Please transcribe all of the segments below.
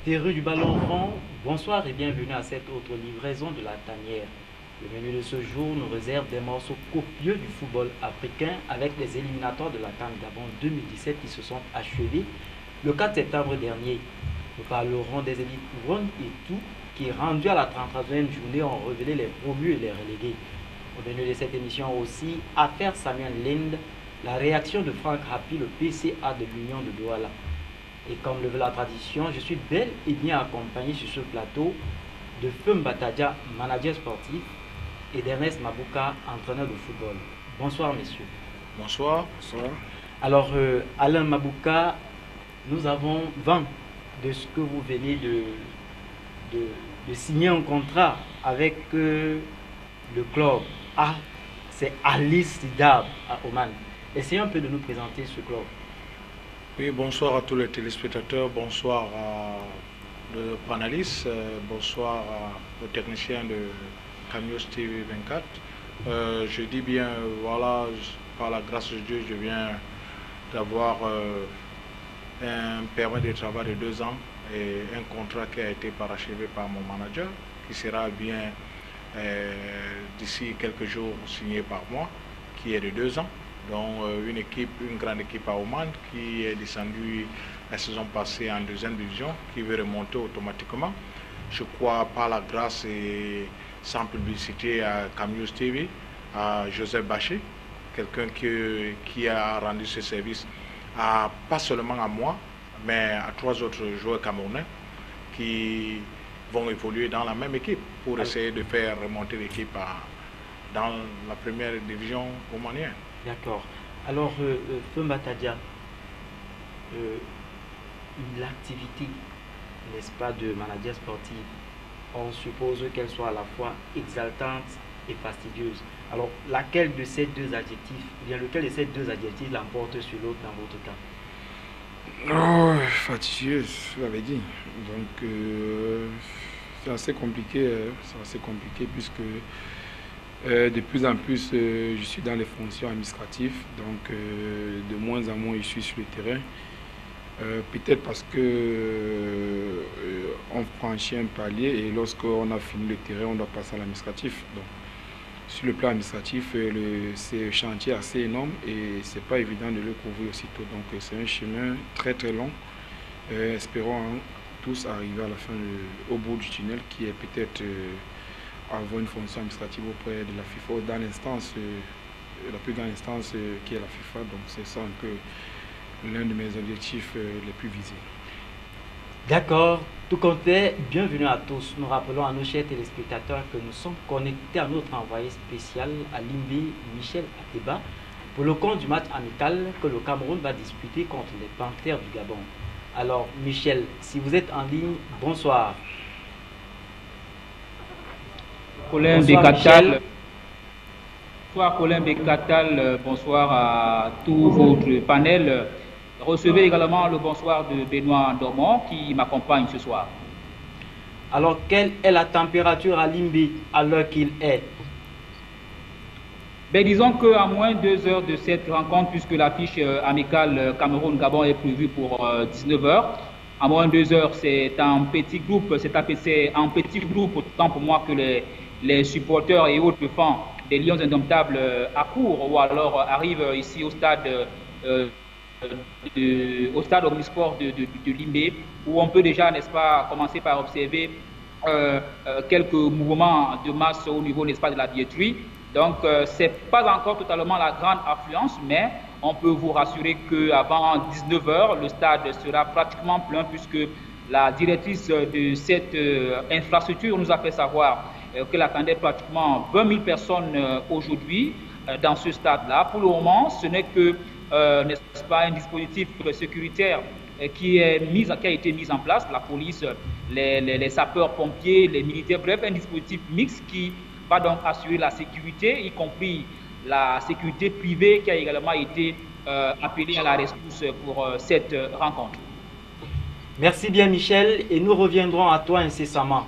Terreux du ballon rond, bonsoir et bienvenue à cette autre livraison de la tanière. Le menu de ce jour nous réserve des morceaux copieux du football africain avec les éliminatoires de la CAN Gabon 2017 qui se sont achevés le 4 septembre dernier. Nous parlerons des élites couronnes et tout qui, rendu à la 33e journée, ont révélé les promus et les relégués. Au menu de cette émission aussi, affaire Samuel Lind, la réaction de Franck Happy, le PCA de l'Union de Douala. Et comme le veut la tradition, je suis bel et bien accompagné sur ce plateau de Fum Batadia, manager sportif, et d'Ernest Mabouka, entraîneur de football. Bonsoir messieurs. Bonsoir. Bonsoir. Alors Alain Mabouka, nous avons vent de ce que vous venez de signer un contrat avec le club. Ah, c'est Alice Sidab à Oman. Essayez un peu de nous présenter ce club. Oui, bonsoir à tous les téléspectateurs, bonsoir aux panélistes, bonsoir aux techniciens de Camios TV 24. Je dis bien, voilà, par la grâce de Dieu, je viens d'avoir un permis de travail de 2 ans et un contrat qui a été parachevé par mon manager, qui sera bien d'ici quelques jours signé par moi, qui est de 2 ans. Donc une grande équipe à Oman qui est descendue la saison passée en 2e division, qui veut remonter automatiquement. Je crois par la grâce et sans publicité à Camios TV, à Joseph Baché, quelqu'un qui a rendu ce service pas seulement à moi, mais à 3 autres joueurs camerounais qui vont évoluer dans la même équipe pour essayer de faire remonter l'équipe dans la première division omanienne. D'accord. Alors, Fumba Tadia, l'activité, n'est-ce pas, de manager sportif, on suppose qu'elle soit à la fois exaltante et fastidieuse. Alors, laquelle de ces deux adjectifs, ou bien lequel de ces deux adjectifs l'emporte sur l'autre dans votre cas? Oh, fastidieuse, vous l'avez dit. Donc, c'est assez compliqué, puisque de plus en plus, je suis dans les fonctions administratives, donc de moins en moins je suis sur le terrain. Peut-être parce que on franchit un palier et lorsqu'on a fini le terrain, on doit passer à l'administratif. Donc, sur le plan administratif, c'est un chantier assez énorme et c'est pas évident de le couvrir aussitôt. Donc, c'est un chemin très très long. Espérons tous arriver à la fin, au bout du tunnel, qui est peut-être avoir une fonction administrative auprès de la FIFA, dans l'instance, la plus grande instance qui est la FIFA. Donc c'est ça un peu l'un de mes objectifs les plus visés. D'accord, tout compte fait, bienvenue à tous. Nous rappelons à nos chers téléspectateurs que nous sommes connectés à notre envoyé spécial à Limbé, Michel Ateba, pour le compte du match amical que le Cameroun va disputer contre les Panthères du Gabon. Alors Michel, si vous êtes en ligne, bonsoir. Colin Bécatal. Bonsoir Colin Bécatal, bonsoir à tout votre panel. Recevez également le bonsoir de Benoît Dormont qui m'accompagne ce soir. Alors, quelle est la température à Limbé à l'heure qu'il est? Ben, disons qu'à moins 2 heures de cette rencontre, puisque l'affiche amicale Cameroun-Gabon est prévue pour 19 heures, à moins 2 heures, c'est un petit groupe, autant pour moi que les supporters et autres fans des Lions Indomptables accourent ou alors arrivent ici au stade omnisport de Limbé, où on peut déjà, n'est-ce pas, commencer par observer quelques mouvements de masse au niveau, n'est-ce pas, de la billetterie. Donc, c'est pas encore totalement la grande affluence, mais on peut vous rassurer qu'avant 19 h, le stade sera pratiquement plein, puisque la directrice de cette infrastructure nous a fait savoir qu'elle attendait pratiquement 20 000 personnes aujourd'hui dans ce stade-là. Pour le moment, ce n'est que, n'est-ce pas, un dispositif sécuritaire qui a été mis en place, la police, les sapeurs-pompiers, les militaires, bref, un dispositif mixte qui va donc assurer la sécurité, y compris la sécurité privée qui a également été appelée à la rescousse pour cette rencontre. Merci bien Michel, et nous reviendrons à toi incessamment.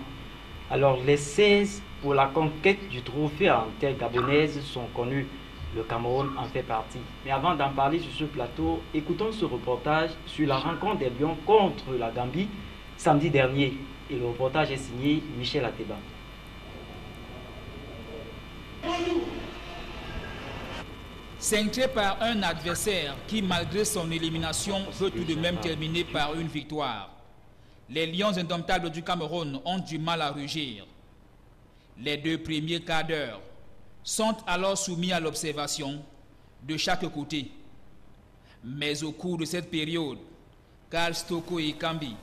Alors, les 16 pour la conquête du trophée en terre gabonaise sont connus. Le Cameroun en fait partie. Mais avant d'en parler sur ce plateau, écoutons ce reportage sur la rencontre des Lions contre la Gambie samedi dernier. Et le reportage est signé Michel Ateba. Cintré par un adversaire qui, malgré son élimination, veut tout de même terminer par une victoire. Les Lions indomptables du Cameroun ont du mal à rugir. Les 2 premiers quarts d'heure sont alors soumis à l'observation de chaque côté. Mais au cours de cette période, Karl Stoko et Kambi,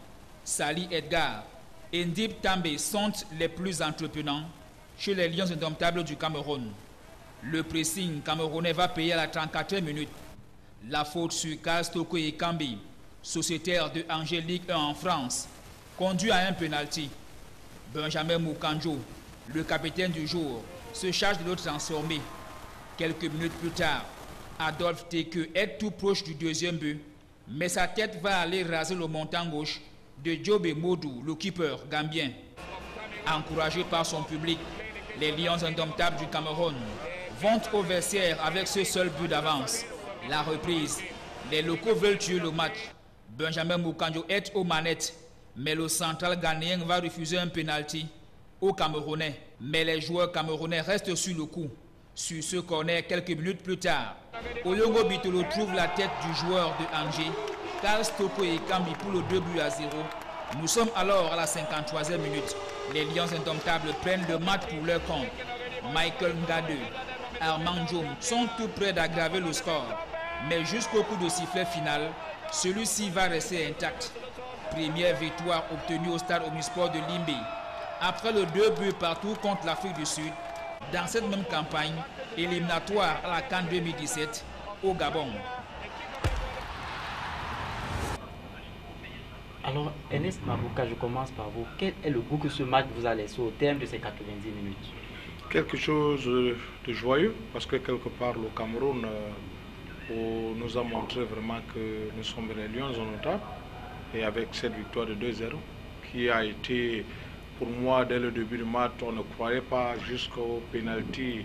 Sali Edgar et Ndip Tambe sont les plus entreprenants chez les Lions indomptables du Cameroun. Le pressing camerounais va payer à la 34e minute. La faute sur Karl Stoko et Kambi, sociétaire de Angers Ligue 1 en France, conduit à un penalty. Benjamin Moukanjo, le capitaine du jour, se charge de le transformer. Quelques minutes plus tard, Adolphe Teke est tout proche du 2e but, mais sa tête va aller raser le montant gauche de Djobé Modou, le keeper gambien. Encouragé par son public, les Lions indomptables du Cameroun vont au vestiaire avec ce seul but d'avance. La reprise, les locaux veulent tuer le match. Benjamin Moukanjo est aux manettes, mais le central ghanéen va refuser un penalty aux Camerounais. Mais les joueurs camerounais restent sur le coup. Sur ce corner, quelques minutes plus tard, Oyongo Bitolo trouve la tête du joueur de Angers, Karl Stoko et Kambi pour le 2-0. Nous sommes alors à la 53e minute. Les Lions indomptables prennent le match pour leur compte. Michael Ngade, Armand Diom sont tout près d'aggraver le score. Mais jusqu'au coup de sifflet final, celui-ci va rester intact. Première victoire obtenue au stade Omnisport de Limbé. Après le 2 buts partout contre l'Afrique du Sud, dans cette même campagne éliminatoire à la CAN 2017 au Gabon. Alors, Ernest Mabouka, je commence par vous. Quel est le goût que ce match vous a laissé au terme de ces 90 minutes? Quelque chose de joyeux, parce que quelque part le Cameroun nous a montré vraiment que nous sommes les Lions indomptables. Et avec cette victoire de 2-0, qui a été, pour moi, dès le début du match, on ne croyait pas jusqu'au penalty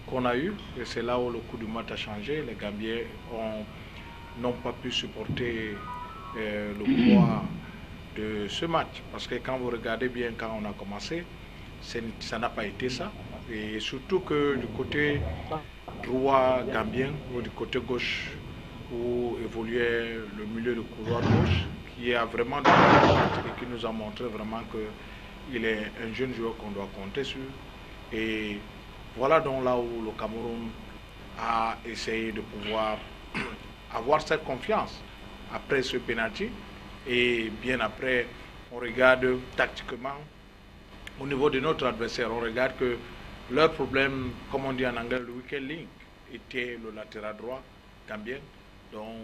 qu'on a eu. Et c'est là où le coup du match a changé. Les Gambiens n'ont pas pu supporter le poids de ce match. Parce que quand vous regardez bien, quand on a commencé, ça n'a pas été ça. Et surtout que du côté droit gambien, ou du côté gauche, où évoluait le milieu de couloir gauche, qui a vraiment et qui nous a montré vraiment qu'il est un jeune joueur qu'on doit compter sur. Et voilà donc là où le Cameroun a essayé de pouvoir avoir cette confiance après ce penalty. Et bien après, on regarde tactiquement au niveau de notre adversaire, on regarde que leur problème, comme on dit en anglais, le weak link, était le latéral droit gambien. Donc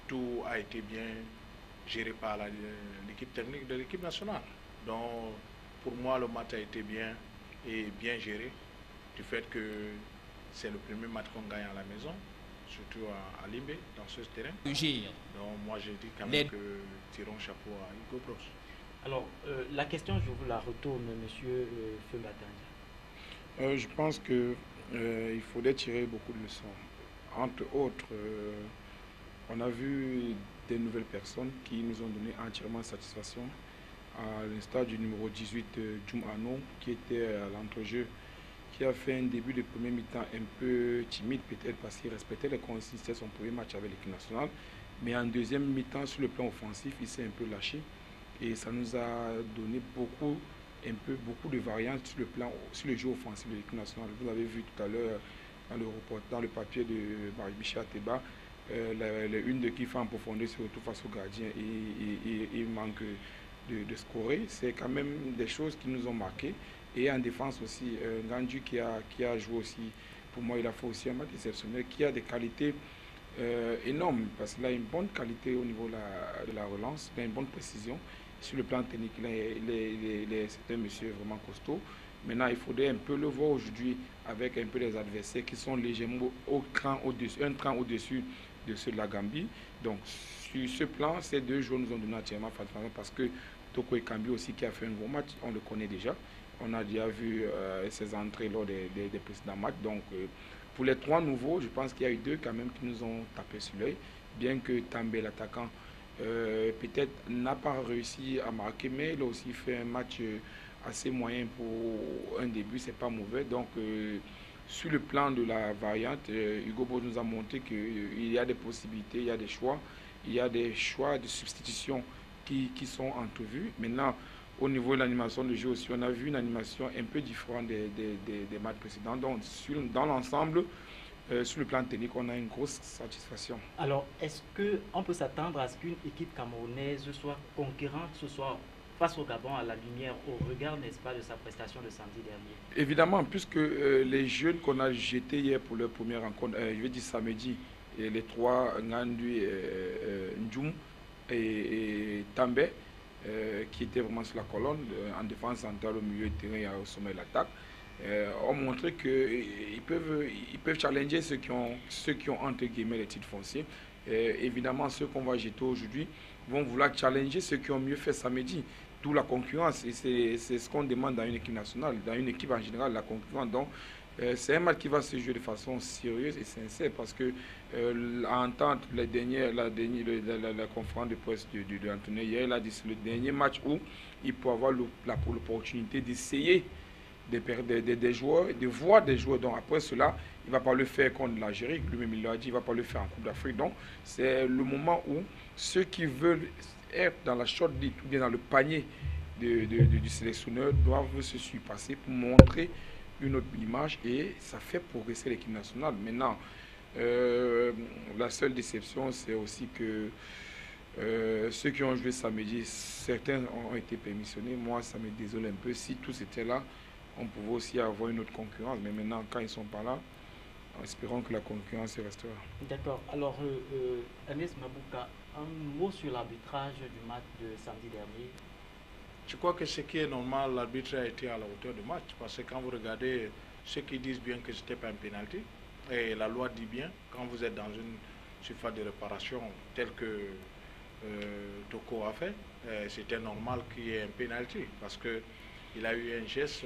tout a été bien géré par l'équipe technique de l'équipe nationale. Donc pour moi, le match a été bien bien géré, du fait que c'est le premier match qu'on gagne à la maison, surtout à Limbé, dans ce terrain. Donc moi je dis quand même que tirons chapeau à Hugo Bross. Alors la question, je vous la retourne, monsieur Feu Batanja. Je pense qu'il faudrait tirer beaucoup de leçons. Entre autres, on a vu des nouvelles personnes qui nous ont donné entièrement satisfaction, à l'instar du numéro 18, Djoum Ano, qui était à l'entrejeu, qui a fait un début de premier mi-temps un peu timide, peut-être parce qu'il respectait les consignes, c'était son premier match avec l'équipe nationale, mais en deuxième mi-temps, sur le plan offensif, il s'est un peu lâché, et ça nous a donné beaucoup de variantes sur le jeu offensif de l'équipe nationale. Vous l'avez vu tout à l'heure dans le papier de Marie-Michel Ateba, une de qui fait en profondeur, c'est retour face au gardien et il manque de scorer. C'est quand même des choses qui nous ont marqué. Et en défense aussi, Ngandu qui a joué aussi, pour moi il a fait aussi un match exceptionnel, qui a des qualités énormes, parce qu'il a une bonne qualité au niveau de la relance, il a une bonne précision. Sur le plan technique, c'est un monsieur vraiment costaud. Maintenant, il faudrait un peu le voir aujourd'hui avec un peu les adversaires qui sont légèrement un cran au-dessus de ceux de la Gambie. Donc, sur ce plan, ces deux joueurs nous ont donné entièrement satisfaction parce que Toko et Kambi aussi qui a fait un bon match, on le connaît déjà. On a déjà vu ses entrées lors des précédents matchs. Donc, pour les trois nouveaux, je pense qu'il y a eu deux quand même qui nous ont tapé sur l'œil. Bien que També, l'attaquant, peut-être n'a pas réussi à marquer, mais il a aussi fait un match assez moyen pour un début, c'est pas mauvais. Donc, sur le plan de la variante, Hugo Boss nous a montré qu'il y a des possibilités, il y a des choix, il y a des choix de substitution qui sont entrevus. Maintenant, au niveau de l'animation de jeu aussi, on a vu une animation un peu différente des matchs précédents. Donc, dans l'ensemble, sur le plan technique, on a une grosse satisfaction. Alors, est-ce qu'on peut s'attendre à ce qu'une équipe camerounaise soit conquérante ce soir face au Gabon à la lumière, au regard, n'est-ce pas, de sa prestation de samedi dernier? Évidemment, puisque les jeunes qu'on a jetés hier pour leur première rencontre, je vais dire samedi, et les trois, Ngandu, Ndjoum et També, qui étaient vraiment sur la colonne, en défense centrale, au milieu de terrain et au sommet de l'attaque, ont montré qu'ils peuvent challenger ceux qui ont entre guillemets les titres fonciers. Évidemment, ceux qu'on va jeter aujourd'hui vont vouloir challenger ceux qui ont mieux fait samedi. D'où la concurrence. Et c'est ce qu'on demande dans une équipe nationale, dans une équipe en général, la concurrence. Donc, c'est un match qui va se jouer de façon sérieuse et sincère parce que à entendre la conférence de presse de l'entraîneur hier, il a dit que c'est le dernier match où il peut avoir l'opportunité d'essayer des joueurs, de voir des joueurs. Donc après cela, il ne va pas le faire contre l'Algérie, lui-même il l'a dit, il ne va pas le faire en Coupe d'Afrique. Donc c'est le moment où ceux qui veulent être dans la short list ou bien dans le panier du sélectionneur doivent se surpasser pour montrer une autre image et ça fait progresser l'équipe nationale. Maintenant, la seule déception, c'est aussi que ceux qui ont joué samedi, certains ont été permissionnés. Moi, ça me désole un peu. Si tous étaient là, on pouvait aussi avoir une autre concurrence. Mais maintenant, quand ils ne sont pas là, espérons que la concurrence restera. D'accord. Alors, Ernest Mabouka, un mot sur l'arbitrage du match de samedi dernier. Je crois que ce qui est normal, l'arbitre a été à la hauteur du match. Parce que quand vous regardez ceux qui disent bien que ce n'était pas un pénalty, et la loi dit bien, quand vous êtes dans une surface de réparation telle que Toko a fait, c'était normal qu'il y ait un pénalty. Parce qu'il a eu un geste,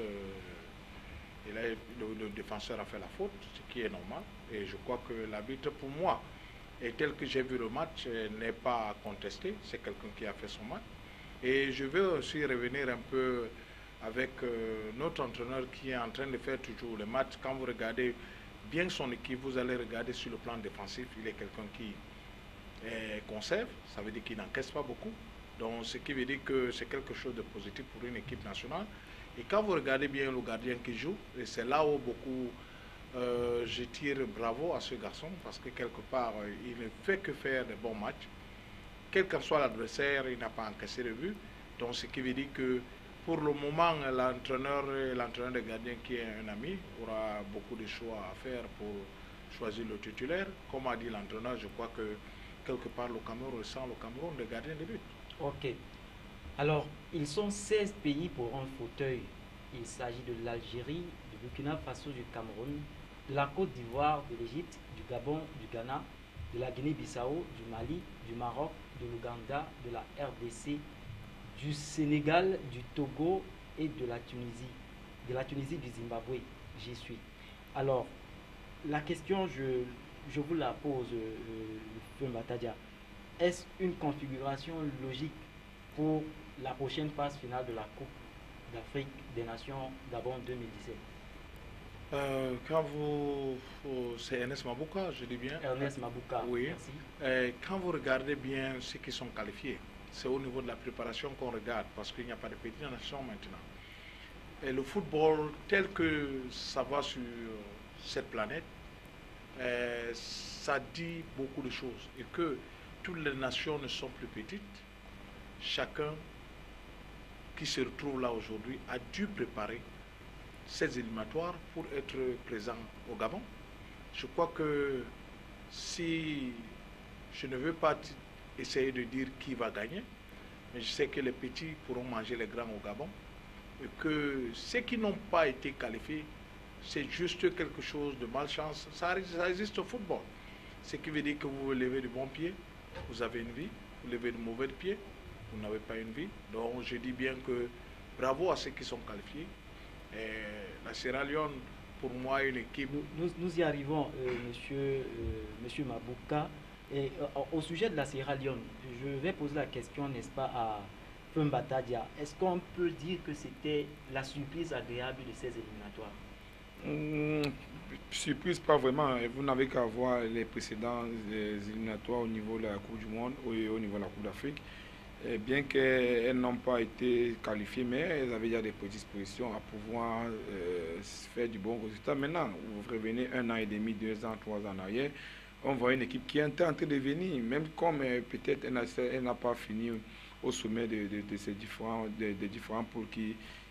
le défenseur a fait la faute, ce qui est normal. Et je crois que l'arbitre, pour moi, et tel que j'ai vu le match, n'est pas contesté. C'est quelqu'un qui a fait son match. Et je veux aussi revenir un peu avec notre entraîneur qui est en train de faire toujours le match. Quand vous regardez bien son équipe, vous allez regarder sur le plan défensif, il est quelqu'un qui conserve, ça veut dire qu'il n'encaisse pas beaucoup. Donc ce qui veut dire que c'est quelque chose de positif pour une équipe nationale. Et quand vous regardez bien le gardien qui joue, et c'est là où beaucoup, je tire bravo à ce garçon, parce que quelque part, il ne fait que faire de bons matchs. Quel que soit l'adversaire, il n'a pas encaissé de but. Donc ce qui veut dire que pour le moment, l'entraîneur de gardien qui est un ami aura beaucoup de choix à faire pour choisir le titulaire. Comme a dit l'entraîneur, je crois que quelque part le Cameroun ressent le Cameroun de gardien de but. Ok. Alors, ils sont 16 pays pour un fauteuil. Il s'agit de l'Algérie, du Burkina Faso, du Cameroun, de la Côte d'Ivoire, de l'Égypte, du Gabon, du Ghana, de la Guinée-Bissau, du Mali, du Maroc, de l'Ouganda, de la RDC, du Sénégal, du Togo et de la Tunisie. De la Tunisie, du Zimbabwe, j'y suis. Alors, la question, je vous la pose, Feu Matadia. Est-ce une configuration logique pour la prochaine phase finale de la Coupe d'Afrique des Nations Gabon 2017? C'est Ernest Mabouka, je dis bien. Ernest Mabouka, oui. Merci. Quand vous regardez bien ceux qui sont qualifiés, c'est au niveau de la préparation qu'on regarde, parce qu'il n'y a pas de petites nations maintenant. Et le football, tel que ça va sur cette planète, ça dit beaucoup de choses. Et que toutes les nations ne sont plus petites. Chacun qui se retrouve là aujourd'hui a dû préparer ces éliminatoires pour être présent au Gabon. Je crois que si je ne veux pas essayer de dire qui va gagner, mais je sais que les petits pourront manger les grands au Gabon et que ceux qui n'ont pas été qualifiés, c'est juste quelque chose de malchance. Ça existe au football. Ce qui veut dire que vous levez du bon pied, vous avez une vie, vous levez du mauvais pied, vous n'avez pas une vie. Donc je dis bien que bravo à ceux qui sont qualifiés. Et la Sierra Leone, pour moi, est une équipe. Nous y arrivons, monsieur Mabouka. Et au sujet de la Sierra Leone, je vais poser la question, n'est-ce pas, à Fembata Dia. Est-ce qu'on peut dire que c'était la surprise agréable de ces éliminatoires? Surprise, pas vraiment. Vous n'avez qu'à voir les précédents éliminatoires au niveau de la Coupe du Monde et au niveau de la Coupe d'Afrique. Bien qu'elles n'ont pas été qualifiées, mais elles avaient déjà des prédispositions à pouvoir faire du bon résultat. Maintenant, vous revenez 1 an et demi, 2 ans, 3 ans en arrière, on voit une équipe qui est en train de venir, même comme peut-être elle n'a pas fini au sommet de ces différents pôles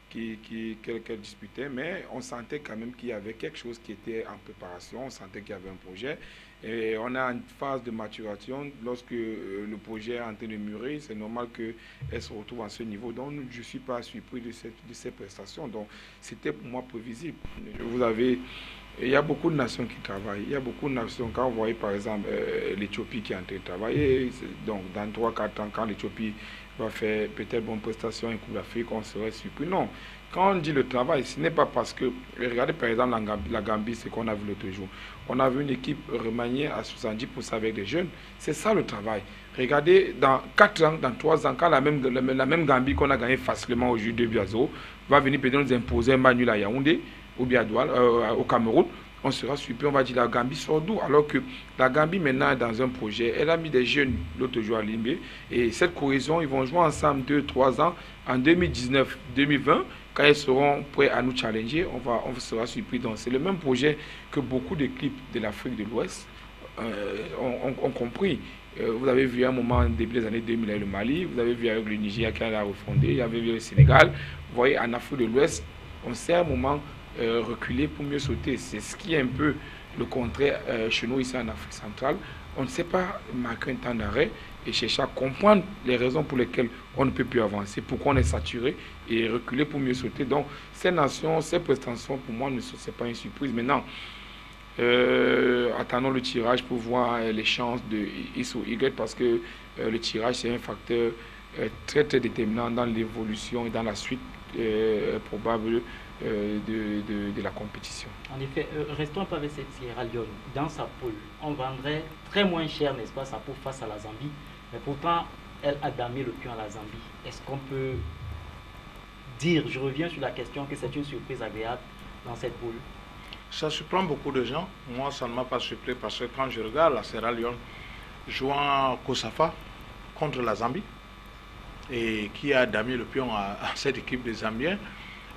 qu'elle disputait, mais on sentait quand même qu'il y avait quelque chose qui était en préparation, on sentait qu'il y avait un projet. Et on a une phase de maturation. Lorsque le projet est en train de mûrir, c'est normal qu'elle se retrouve à ce niveau. Donc, je ne suis pas surpris de ces prestations. Donc, c'était pour moi prévisible. Il y a beaucoup de nations qui travaillent. Il y a beaucoup de nations. Quand vous voyez par exemple l'Éthiopie qui est en train de travailler, donc dans 3-4 ans, quand l'Éthiopie va faire peut-être bonne prestation en Coupe d'Afrique, on serait surpris. Non. Quand on dit le travail, ce n'est pas parce que... Regardez par exemple la Gambie, ce qu'on a vu l'autre jour. On a vu une équipe remaniée à 70% avec des jeunes. C'est ça le travail. Regardez, dans 4 ans, dans 3 ans, quand la même Gambie qu'on a gagnée facilement au jeu 2-0 va venir peut-être nous imposer un manuel à Yaoundé ou bien à Douala, au Cameroun, on sera surpris, on va dire la Gambie sort d'où? Alors que la Gambie maintenant est dans un projet, elle a mis des jeunes l'autre jour à Limbé, et cette cohésion, ils vont jouer ensemble 2-3 ans, en 2019-2020, quand ils seront prêts à nous challenger, on sera surpris. Donc c'est le même projet que beaucoup d'équipes de l'Afrique de l'Ouest ont compris. Vous avez vu à un moment, début des années 2000, le Mali, vous avez vu avec le Nigeria qui a refondé, il y avait vu le Sénégal. Vous voyez, en Afrique de l'Ouest, on sait à un moment reculer pour mieux sauter. C'est ce qui est un peu le contraire chez nous ici en Afrique centrale. On ne sait pas marquer un temps d'arrêt et chercher à comprendre les raisons pour lesquelles on ne peut plus avancer, pourquoi on est saturé et reculer pour mieux sauter. Donc ces nations, ces prétentions, pour moi, ce n'est pas une surprise. Maintenant, attendons le tirage pour voir les chances de X ou Y, parce que le tirage, c'est un facteur très très déterminant dans l'évolution et dans la suite probable de la compétition. En effet, restons pas avec cette Sierra Leone. Dans sa poule, on vendrait très moins cher, n'est-ce pas, sa poule face à la Zambie. Mais pourtant, elle a damé le pion à la Zambie. Est-ce qu'on peut dire, je reviens sur la question, que c'est une surprise agréable dans cette poule? Ça surprend beaucoup de gens. Moi, ça ne m'a pas surpris parce que quand je regarde la Sierra Leone jouant Kosafa contre la Zambie, et qui a damé le pion à cette équipe des Zambiens,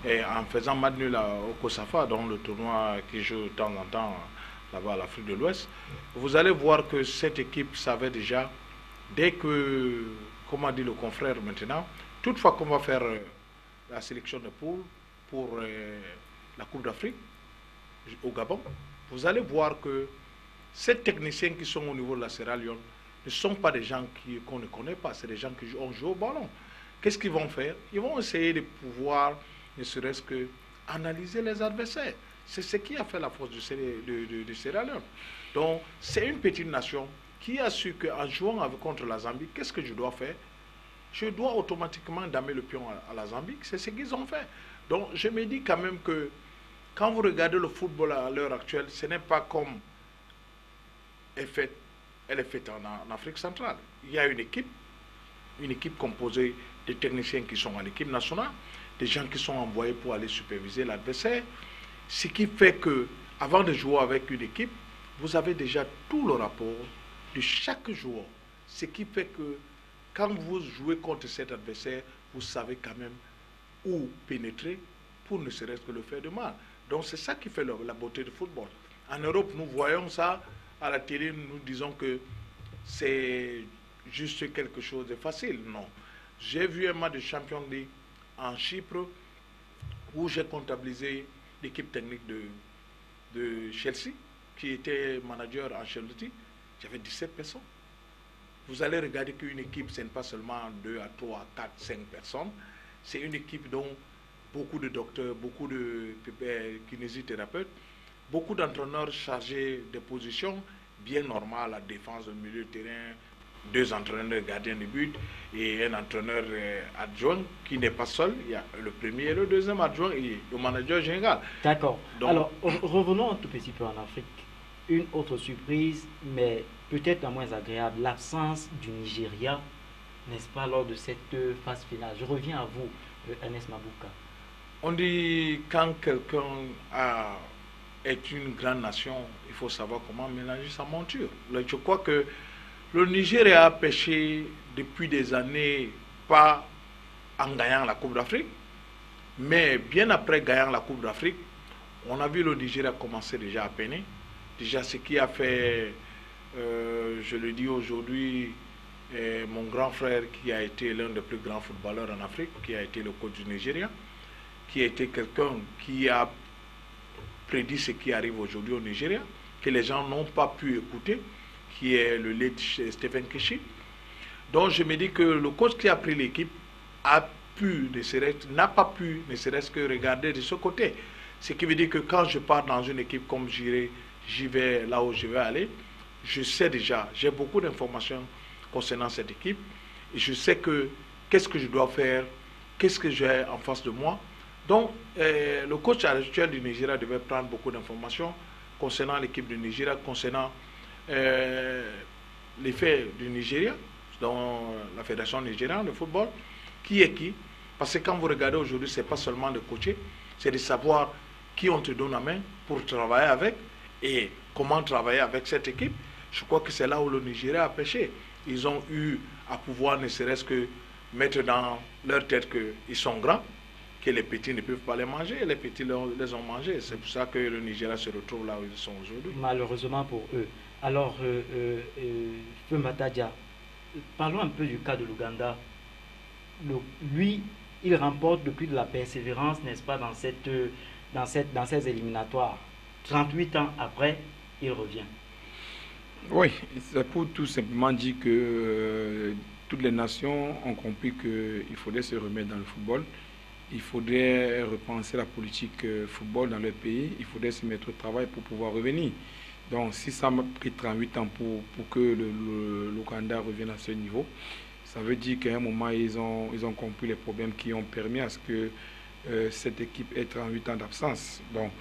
et en faisant match nul au Kosafa, dans le tournoi qui joue de temps en temps là-bas à l'Afrique de l'Ouest, vous allez voir que cette équipe savait déjà, dès que, comme a dit le confrère maintenant, toutefois qu'on va faire la sélection de poule pour la Coupe d'Afrique au Gabon, vous allez voir que ces techniciens qui sont au niveau de la Sierra Leone ne sont pas des gens qu'on ne connaît pas, c'est des gens qui ont joué au ballon. Qu'est-ce qu'ils vont faire? Ils vont essayer de pouvoir, ne serait-ce que, analyser les adversaires. C'est ce qui a fait la force de Sierra Leone. Donc, c'est une petite nation qui a su qu'en jouant contre la Zambie, qu'est-ce que je dois faire? Je dois automatiquement damer le pion à la Zambie. C'est ce qu'ils ont fait. Donc, je me dis quand même que quand vous regardez le football à l'heure actuelle, ce n'est pas comme elle est faite en Afrique centrale. Il y a une équipe composée de techniciens qui sont en équipe nationale, des gens qui sont envoyés pour aller superviser l'adversaire, ce qui fait que, avant de jouer avec une équipe, vous avez déjà tout le rapport de chaque joueur, ce qui fait que quand vous jouez contre cet adversaire, vous savez quand même où pénétrer pour ne serait-ce que le faire de mal. Donc c'est ça qui fait la beauté du football. En Europe, nous voyons ça à la télé, nous disons que c'est juste quelque chose de facile. Non. J'ai vu un match de Champions League en Chypre où j'ai comptabilisé l'équipe technique de Chelsea, qui était manager en Chelsea. J'avais 17 personnes. Vous allez regarder qu'une équipe, ce n'est pas seulement 2 à 3 à 4, 5 personnes. C'est une équipe dont beaucoup de docteurs, beaucoup de kinésithérapeutes, beaucoup d'entraîneurs chargés de positions bien normales, la défense, le milieu de terrain, 2 entraîneurs gardiens de but et un entraîneur adjoint qui n'est pas seul. Il y a le premier et le deuxième adjoint et le manager général. D'accord. Alors, revenons un tout petit peu en Afrique. Une autre surprise, mais peut-être la moins agréable, l'absence du Nigeria, n'est-ce pas, lors de cette phase finale. Je reviens à vous, Ernest Mabouka. On dit quand quelqu'un est une grande nation, il faut savoir comment mélanger sa monture. Je crois que le Nigeria a pêché depuis des années, pas en gagnant la Coupe d'Afrique, mais bien après gagnant la Coupe d'Afrique, on a vu le Nigeria commencer déjà à peiner. Déjà ce qui a fait, je le dis aujourd'hui, mon grand frère qui a été l'un des plus grands footballeurs en Afrique, qui a été le coach du Nigeria, qui a été quelqu'un qui a prédit ce qui arrive aujourd'hui au Nigeria, que les gens n'ont pas pu écouter, qui est le late Stephen Keshi. Donc je me dis que le coach qui a pris l'équipe n'a pas pu ne serait-ce que regarder de ce côté. Ce qui veut dire que quand je pars dans une équipe comme j'y vais là où je vais aller, je sais déjà, j'ai beaucoup d'informations concernant cette équipe, et je sais qu'est-ce que je dois faire, qu'est-ce que j'ai en face de moi. Donc, le coach actuel du Nigeria devait prendre beaucoup d'informations concernant l'équipe du Nigeria, concernant les faits du Nigeria, dans la Fédération nigériane de football, qui est qui. Parce que quand vous regardez aujourd'hui, ce n'est pas seulement de coacher, c'est de savoir qui on te donne la main pour travailler avec et comment travailler avec cette équipe. Je crois que c'est là où le Nigeria a pêché. Ils ont eu à pouvoir ne serait-ce que mettre dans leur tête qu'ils sont grands, que les petits ne peuvent pas les manger, et les petits les ont mangés. C'est pour ça que le Nigeria se retrouve là où ils sont aujourd'hui. Malheureusement pour eux. Alors, Feu Matadia, parlons un peu du cas de l'Ouganda. Lui, il remporte depuis de la persévérance, n'est-ce pas, dans ces éliminatoires. 38 ans après, il revient. Oui, c'est pour tout simplement dire que toutes les nations ont compris qu'il faudrait se remettre dans le football. Il faudrait repenser la politique football dans leur pays. Il faudrait se mettre au travail pour pouvoir revenir. Donc, si ça m'a pris 38 ans pour que l'Ouganda revienne à ce niveau, ça veut dire qu'à un moment, ils ont compris les problèmes qui ont permis à ce que cette équipe ait 38 ans d'absence. Donc,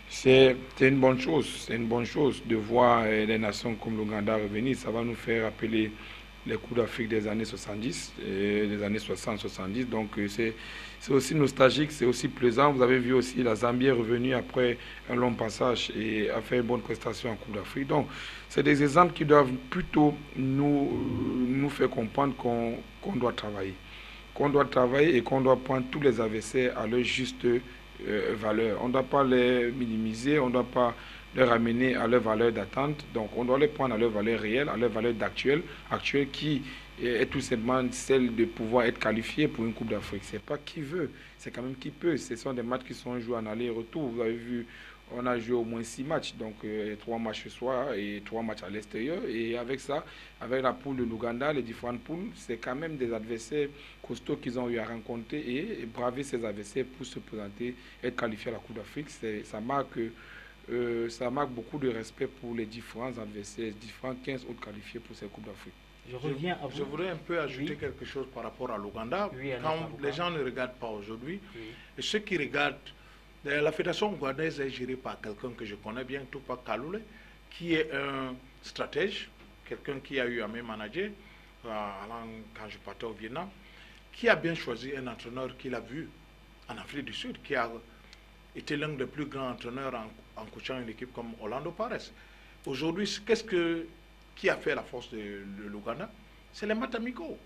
c'est une bonne chose. C'est une bonne chose de voir les nations comme l'Ouganda revenir. Ça va nous faire rappeler les coups d'Afrique des années 70, des années 60-70. Donc, c'est aussi nostalgique, c'est aussi plaisant. Vous avez vu aussi la Zambie est revenue après un long passage et a fait une bonne prestation en Coupe d'Afrique. Donc, c'est des exemples qui doivent plutôt nous faire comprendre qu'on doit travailler. Qu'on doit travailler et qu'on doit prendre tous les adversaires à leur juste valeur. On ne doit pas les minimiser, on ne doit pas les ramener à leur valeur d'attente. Donc, on doit les prendre à leur valeur réelle, à leur valeur actuelle qui est tout simplement celle de pouvoir être qualifié pour une Coupe d'Afrique. Ce n'est pas qui veut, c'est quand même qui peut. Ce sont des matchs qui sont joués en aller-retour. Vous avez vu, on a joué au moins 6 matchs, donc 3 matchs ce soir et 3 matchs à l'extérieur. Et avec ça, avec la poule de l'Ouganda, les différentes poules, c'est quand même des adversaires costauds qu'ils ont eu à rencontrer et braver ces adversaires pour se présenter, être qualifiés à la Coupe d'Afrique. Ça marque beaucoup de respect pour les différents adversaires, les différents 15 autres qualifiés pour ces Coupes d'Afrique. Je voudrais un peu ajouter quelque chose par rapport à l'Ouganda. Quand les gens ne regardent pas aujourd'hui, et ceux qui regardent, la fédération ougandaise est gérée par quelqu'un que je connais bien, Tupac Kaloulé, qui est un stratège, quelqu'un qui a eu à me manager quand je partais au Vietnam, qui a bien choisi un entraîneur qu'il a vu en Afrique du Sud, qui a été l'un des plus grands entraîneurs en coachant une équipe comme Orlando Pirates. Aujourd'hui, qui a fait la force de l'Ouganda? C'est les matchs amicaux.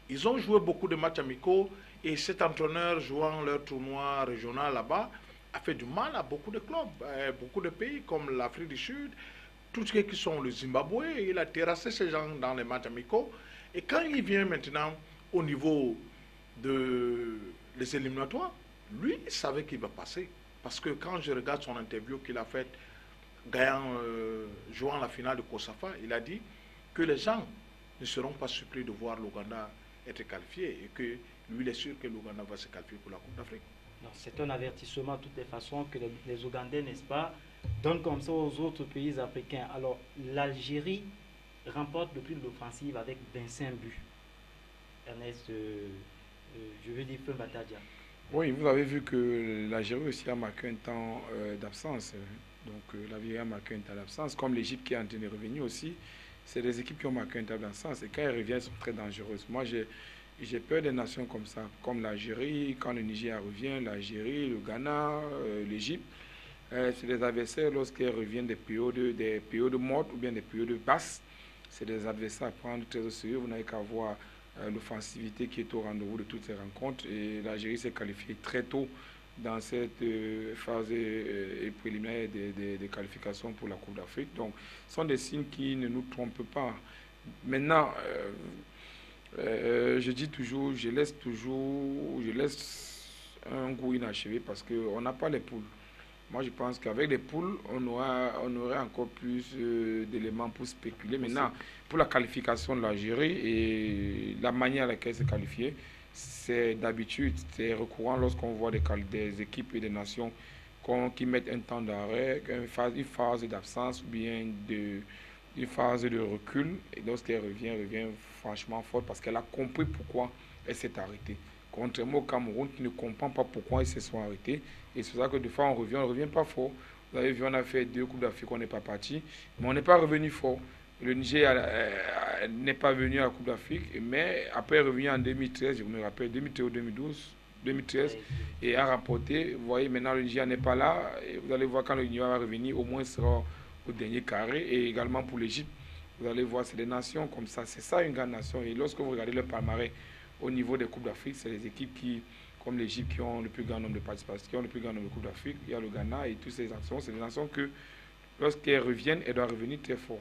Ils ont joué beaucoup de matchs amicaux et cet entraîneur jouant leur tournoi régional là-bas a fait du mal à beaucoup de clubs, beaucoup de pays comme l'Afrique du Sud, tous ceux qui sont le Zimbabwe. Il a terrassé ces gens dans les matchs amicaux. Et quand il vient maintenant au niveau des éliminatoires, lui, il savait qu'il va passer. Parce que quand je regarde son interview qu'il a faite, jouant la finale de Kosafa, il a dit que les gens ne seront pas surpris de voir l'Ouganda être qualifié et que lui, il est sûr que l'Ouganda va se qualifier pour la Coupe d'Afrique. C'est un avertissement de toutes les façons que les Ougandais, n'est-ce pas, donnent comme ça aux autres pays africains. Alors, l'Algérie remporte le prix de l'offensive avec 25 buts. Ernest, je veux dire Feu Matadia. Oui, vous avez vu que l'Algérie aussi a marqué un temps d'absence. Donc l'Algérie a marqué un temps d'absence, comme l'Égypte qui est en train de revenir aussi. c'est des équipes qui ont marqué un tableau dans le sens. Et quand elles reviennent, elles sont très dangereuses. Moi, j'ai peur des nations comme ça, comme l'Algérie, quand le Niger revient, l'Algérie, le Ghana, l'Égypte. C'est des adversaires lorsqu'elles reviennent des périodes mortes ou bien des périodes basses. C'est des adversaires à prendre très au sérieux. Vous n'avez qu'à voir l'offensivité qui est au rendez-vous de toutes ces rencontres. Et l'Algérie s'est qualifiée très tôt dans cette phase préliminaire des qualifications pour la Coupe d'Afrique. Donc, ce sont des signes qui ne nous trompent pas. Maintenant, je dis toujours, je laisse un goût inachevé parce qu'on n'a pas les poules. Moi, je pense qu'avec les poules, on aurait encore plus d'éléments pour spéculer. Maintenant, pour la qualification de l'Algérie et la manière à laquelle c'est qualifié, c'est d'habitude, c'est recourant lorsqu'on voit des équipes et des nations qui mettent un temps d'arrêt, une phase d'absence ou bien une phase de recul. Et lorsqu'elle revient franchement forte parce qu'elle a compris pourquoi elle s'est arrêtée. Contrairement au Cameroun qui ne comprend pas pourquoi ils se sont arrêtés. Et c'est pour ça que des fois on ne revient pas fort. Vous avez vu, on a fait 2 Coupes d'Afrique, on n'est pas parti, mais on n'est pas revenu fort. Le Niger n'est pas venu à la Coupe d'Afrique, mais après revenu en 2013, je me rappelle, 2013 ou 2013, et a remporté. Vous voyez, maintenant le Niger n'est pas là. Et vous allez voir quand le Niger va revenir, au moins il sera au dernier carré. Et également pour l'Égypte, vous allez voir, c'est des nations comme ça. C'est ça une grande nation. Et lorsque vous regardez le palmarès au niveau des Coupes d'Afrique, c'est les équipes comme l'Égypte, qui ont le plus grand nombre de participations, qui ont le plus grand nombre de Coupes d'Afrique. Il y a le Ghana et toutes ces nations. C'est des nations que, lorsqu'elles reviennent, elles doivent revenir très fort.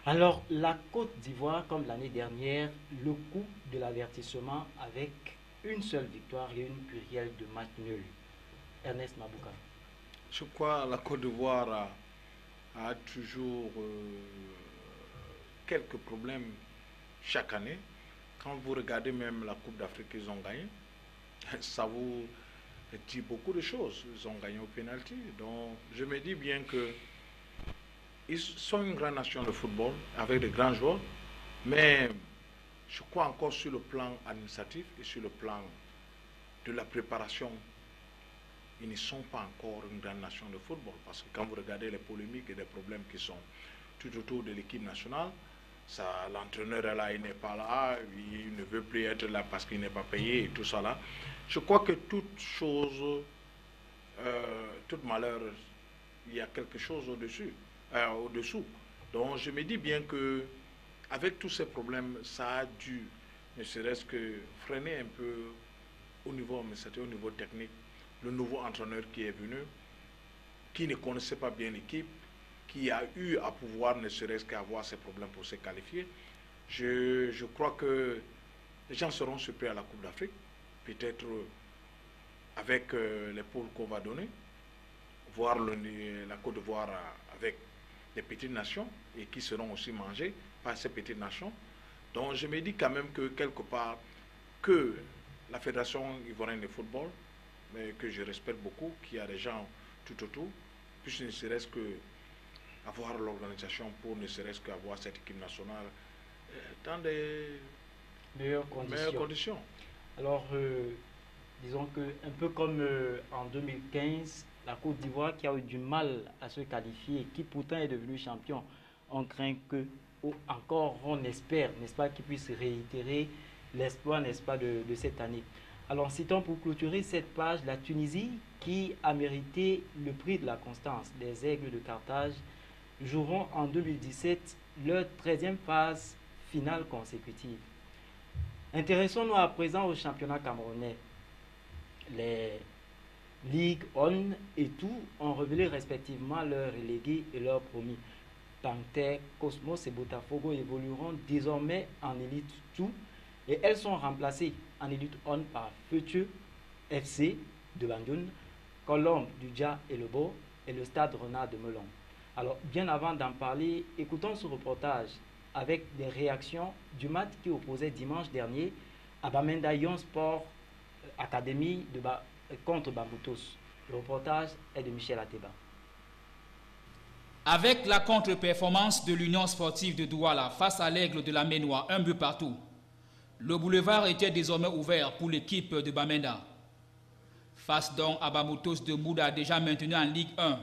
Alors, la Côte d'Ivoire, comme l'année dernière, le coup de l'avertissement avec une seule victoire et une plurielle de match nul. Ernest Mabouka. Je crois que la Côte d'Ivoire a toujours quelques problèmes chaque année. Quand vous regardez même la Coupe d'Afrique qu'ils ont gagnée, ça vous dit beaucoup de choses. Ils ont gagné au pénalty. Donc, je me dis bien que ils sont une grande nation de football avec de grands joueurs, mais je crois encore sur le plan administratif et sur le plan de la préparation, ils ne sont pas encore une grande nation de football. Parce que quand vous regardez les polémiques et les problèmes qui sont tout autour de l'équipe nationale, l'entraîneur est là, il n'est pas là, il ne veut plus être là parce qu'il n'est pas payé et tout ça là. Je crois que toute chose, tout malheur, il y a quelque chose au-dessous. Donc je me dis bien que avec tous ces problèmes, ça a dû, ne serait-ce que freiner un peu au niveau administratif, au niveau technique, le nouveau entraîneur qui est venu, qui ne connaissait pas bien l'équipe, qui a eu à pouvoir ne serait-ce qu'avoir ces problèmes pour se qualifier. Je crois que les gens seront surpris à la Coupe d'Afrique, peut-être avec les poules qu'on va donner, voir la Côte d'Ivoire avec des petites nations et qui seront aussi mangées par ces petites nations. Donc je me dis quand même que quelque part, que la Fédération ivoirienne de football, mais que je respecte beaucoup, qu'il y a des gens tout autour, puisse ne serait-ce que avoir l'organisation pour ne serait-ce qu'avoir cette équipe nationale dans des meilleures conditions. Alors, disons que un peu comme en 2015, la Côte d'Ivoire qui a eu du mal à se qualifier et qui pourtant est devenue champion, on craint que, encore on espère, n'est-ce pas, qu'il puisse réitérer l'espoir, n'est-ce pas, de cette année. Alors, citons pour clôturer cette page la Tunisie qui a mérité le prix de la constance. Les Aigles de Carthage joueront en 2017 leur 13e phase finale consécutive. Intéressons-nous à présent au championnat camerounais. Les Ligue 1 et tout ont révélé respectivement leurs relégués et leurs promis. Panthère, Cosmos et Botafogo évolueront désormais en élite 2 et elles sont remplacées en élite 1 par Feuilleux FC de Bandung, Colombe du Dja et le Beau et le Stade Renard de Melon. Alors, bien avant d'en parler, écoutons ce reportage avec des réactions du match qui opposait dimanche dernier à Bamenda Yon Sport Academy contre Bamboutos. Le reportage est de Michel Ateba. Avec la contre-performance de l'Union sportive de Douala face à l'Aigle de la Ménois, 1 but partout, le boulevard était désormais ouvert pour l'équipe de Bamenda. Face donc à Bamboutos de Mouda déjà maintenu en Ligue 1.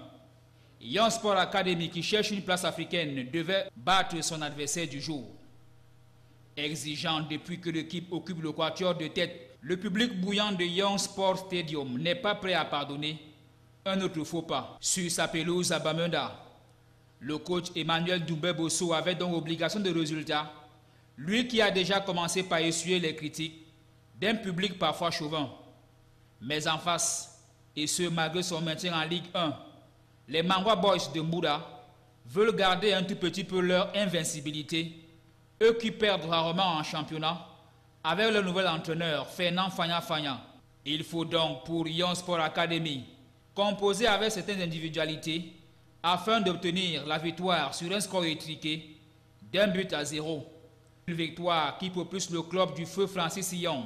Young Sport Academy, qui cherche une place africaine, devait battre son adversaire du jour. Exigeant depuis que l'équipe occupe le quatuor de tête, le public bouillant de Young Sport Stadium n'est pas prêt à pardonner un autre faux pas sur sa pelouse à Bamenda. Le coach Emmanuel Doumbé-Bosso avait donc obligation de résultat, lui qui a déjà commencé par essuyer les critiques d'un public parfois chauvin. Mais en face, et ce malgré son maintien en Ligue 1, les Mangwa Boys de Mbouda veulent garder un tout petit peu leur invincibilité, eux qui perdent rarement en championnat, avec le nouvel entraîneur Fernand Fagna. Il faut donc pour Young Sport Academy composer avec certaines individualités afin d'obtenir la victoire sur un score étriqué d'1-0. Une victoire qui propulse le club du feu Francis Young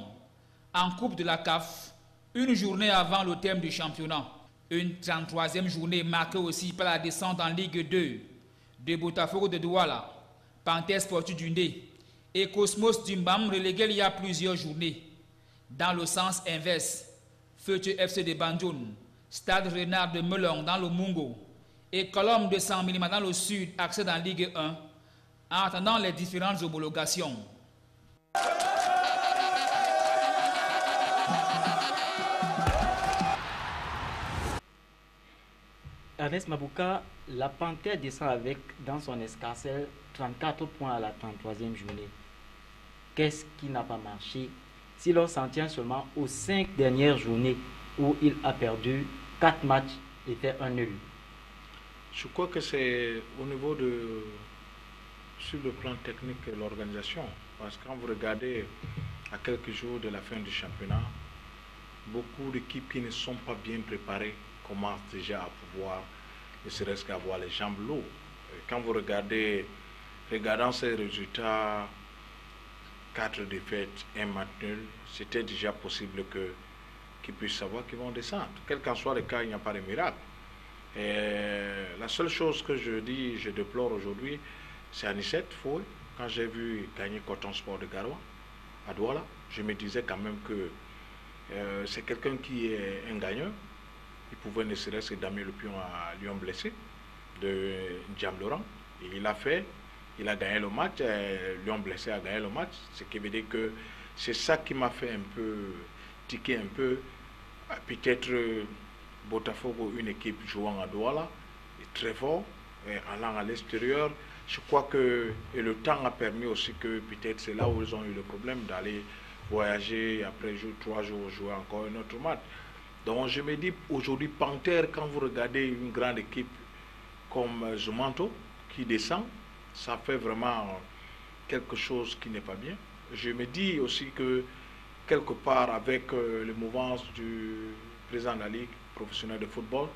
en Coupe de la CAF, une journée avant le terme du championnat. Une 33e journée marquée aussi par la descente en Ligue 2 de Botafogo de Douala, Panthère Sportive du Ndé et Cosmos Dumbam relégués il y a plusieurs journées. Dans le sens inverse, Feuille FC de Banjoun, Stade Renard de Melon dans le Mungo et Colombe de San Minima dans le sud accèdent en Ligue 1 en attendant les différentes homologations. Ernest Mabouka, la Panthère descend avec dans son escarcelle 34 points à la 33e journée. Qu'est-ce qui n'a pas marché si l'on s'en tient seulement aux 5 dernières journées où il a perdu 4 matchs et fait un nul? Je crois que c'est au niveau de, sur le plan technique, l'organisation. Parce que quand vous regardez à quelques jours de la fin du championnat, beaucoup d'équipes qui ne sont pas bien préparées commencent déjà à pouvoir, ne serait-ce qu'avoir les jambes lourdes. Quand vous regardant ces résultats, 4 défaites, 1 match nul, c'était déjà possible qu'ils puissent savoir qu'ils vont descendre. Quel qu'en soit le cas, il n'y a pas de miracle. Et la seule chose que je dis, je déplore aujourd'hui, c'est Anicette Foué. Quand j'ai vu gagner Coton Sport de Garoua, à Douala, je me disais quand même que c'est quelqu'un qui est un gagneur. Il pouvait ne serait-ce que damer le pion à Lyon blessé de Ndiam Laurent. Et il a fait, il a gagné le match, Lyon blessé a gagné le match. Ce qui veut dire que c'est ça qui m'a fait un peu tiquer un peu. Peut-être Botafogo, une équipe jouant à Douala, est très fort, allant à l'extérieur. Je crois que et le temps a permis aussi que peut-être c'est là où ils ont eu le problème d'aller voyager, après 3 jours, jouer encore un autre match. Donc je me dis aujourd'hui, Panthère, quand vous regardez une grande équipe comme Zumanto qui descend, ça fait vraiment quelque chose qui n'est pas bien. Je me dis aussi que quelque part avec les mouvances du président de la Ligue professionnelle de football,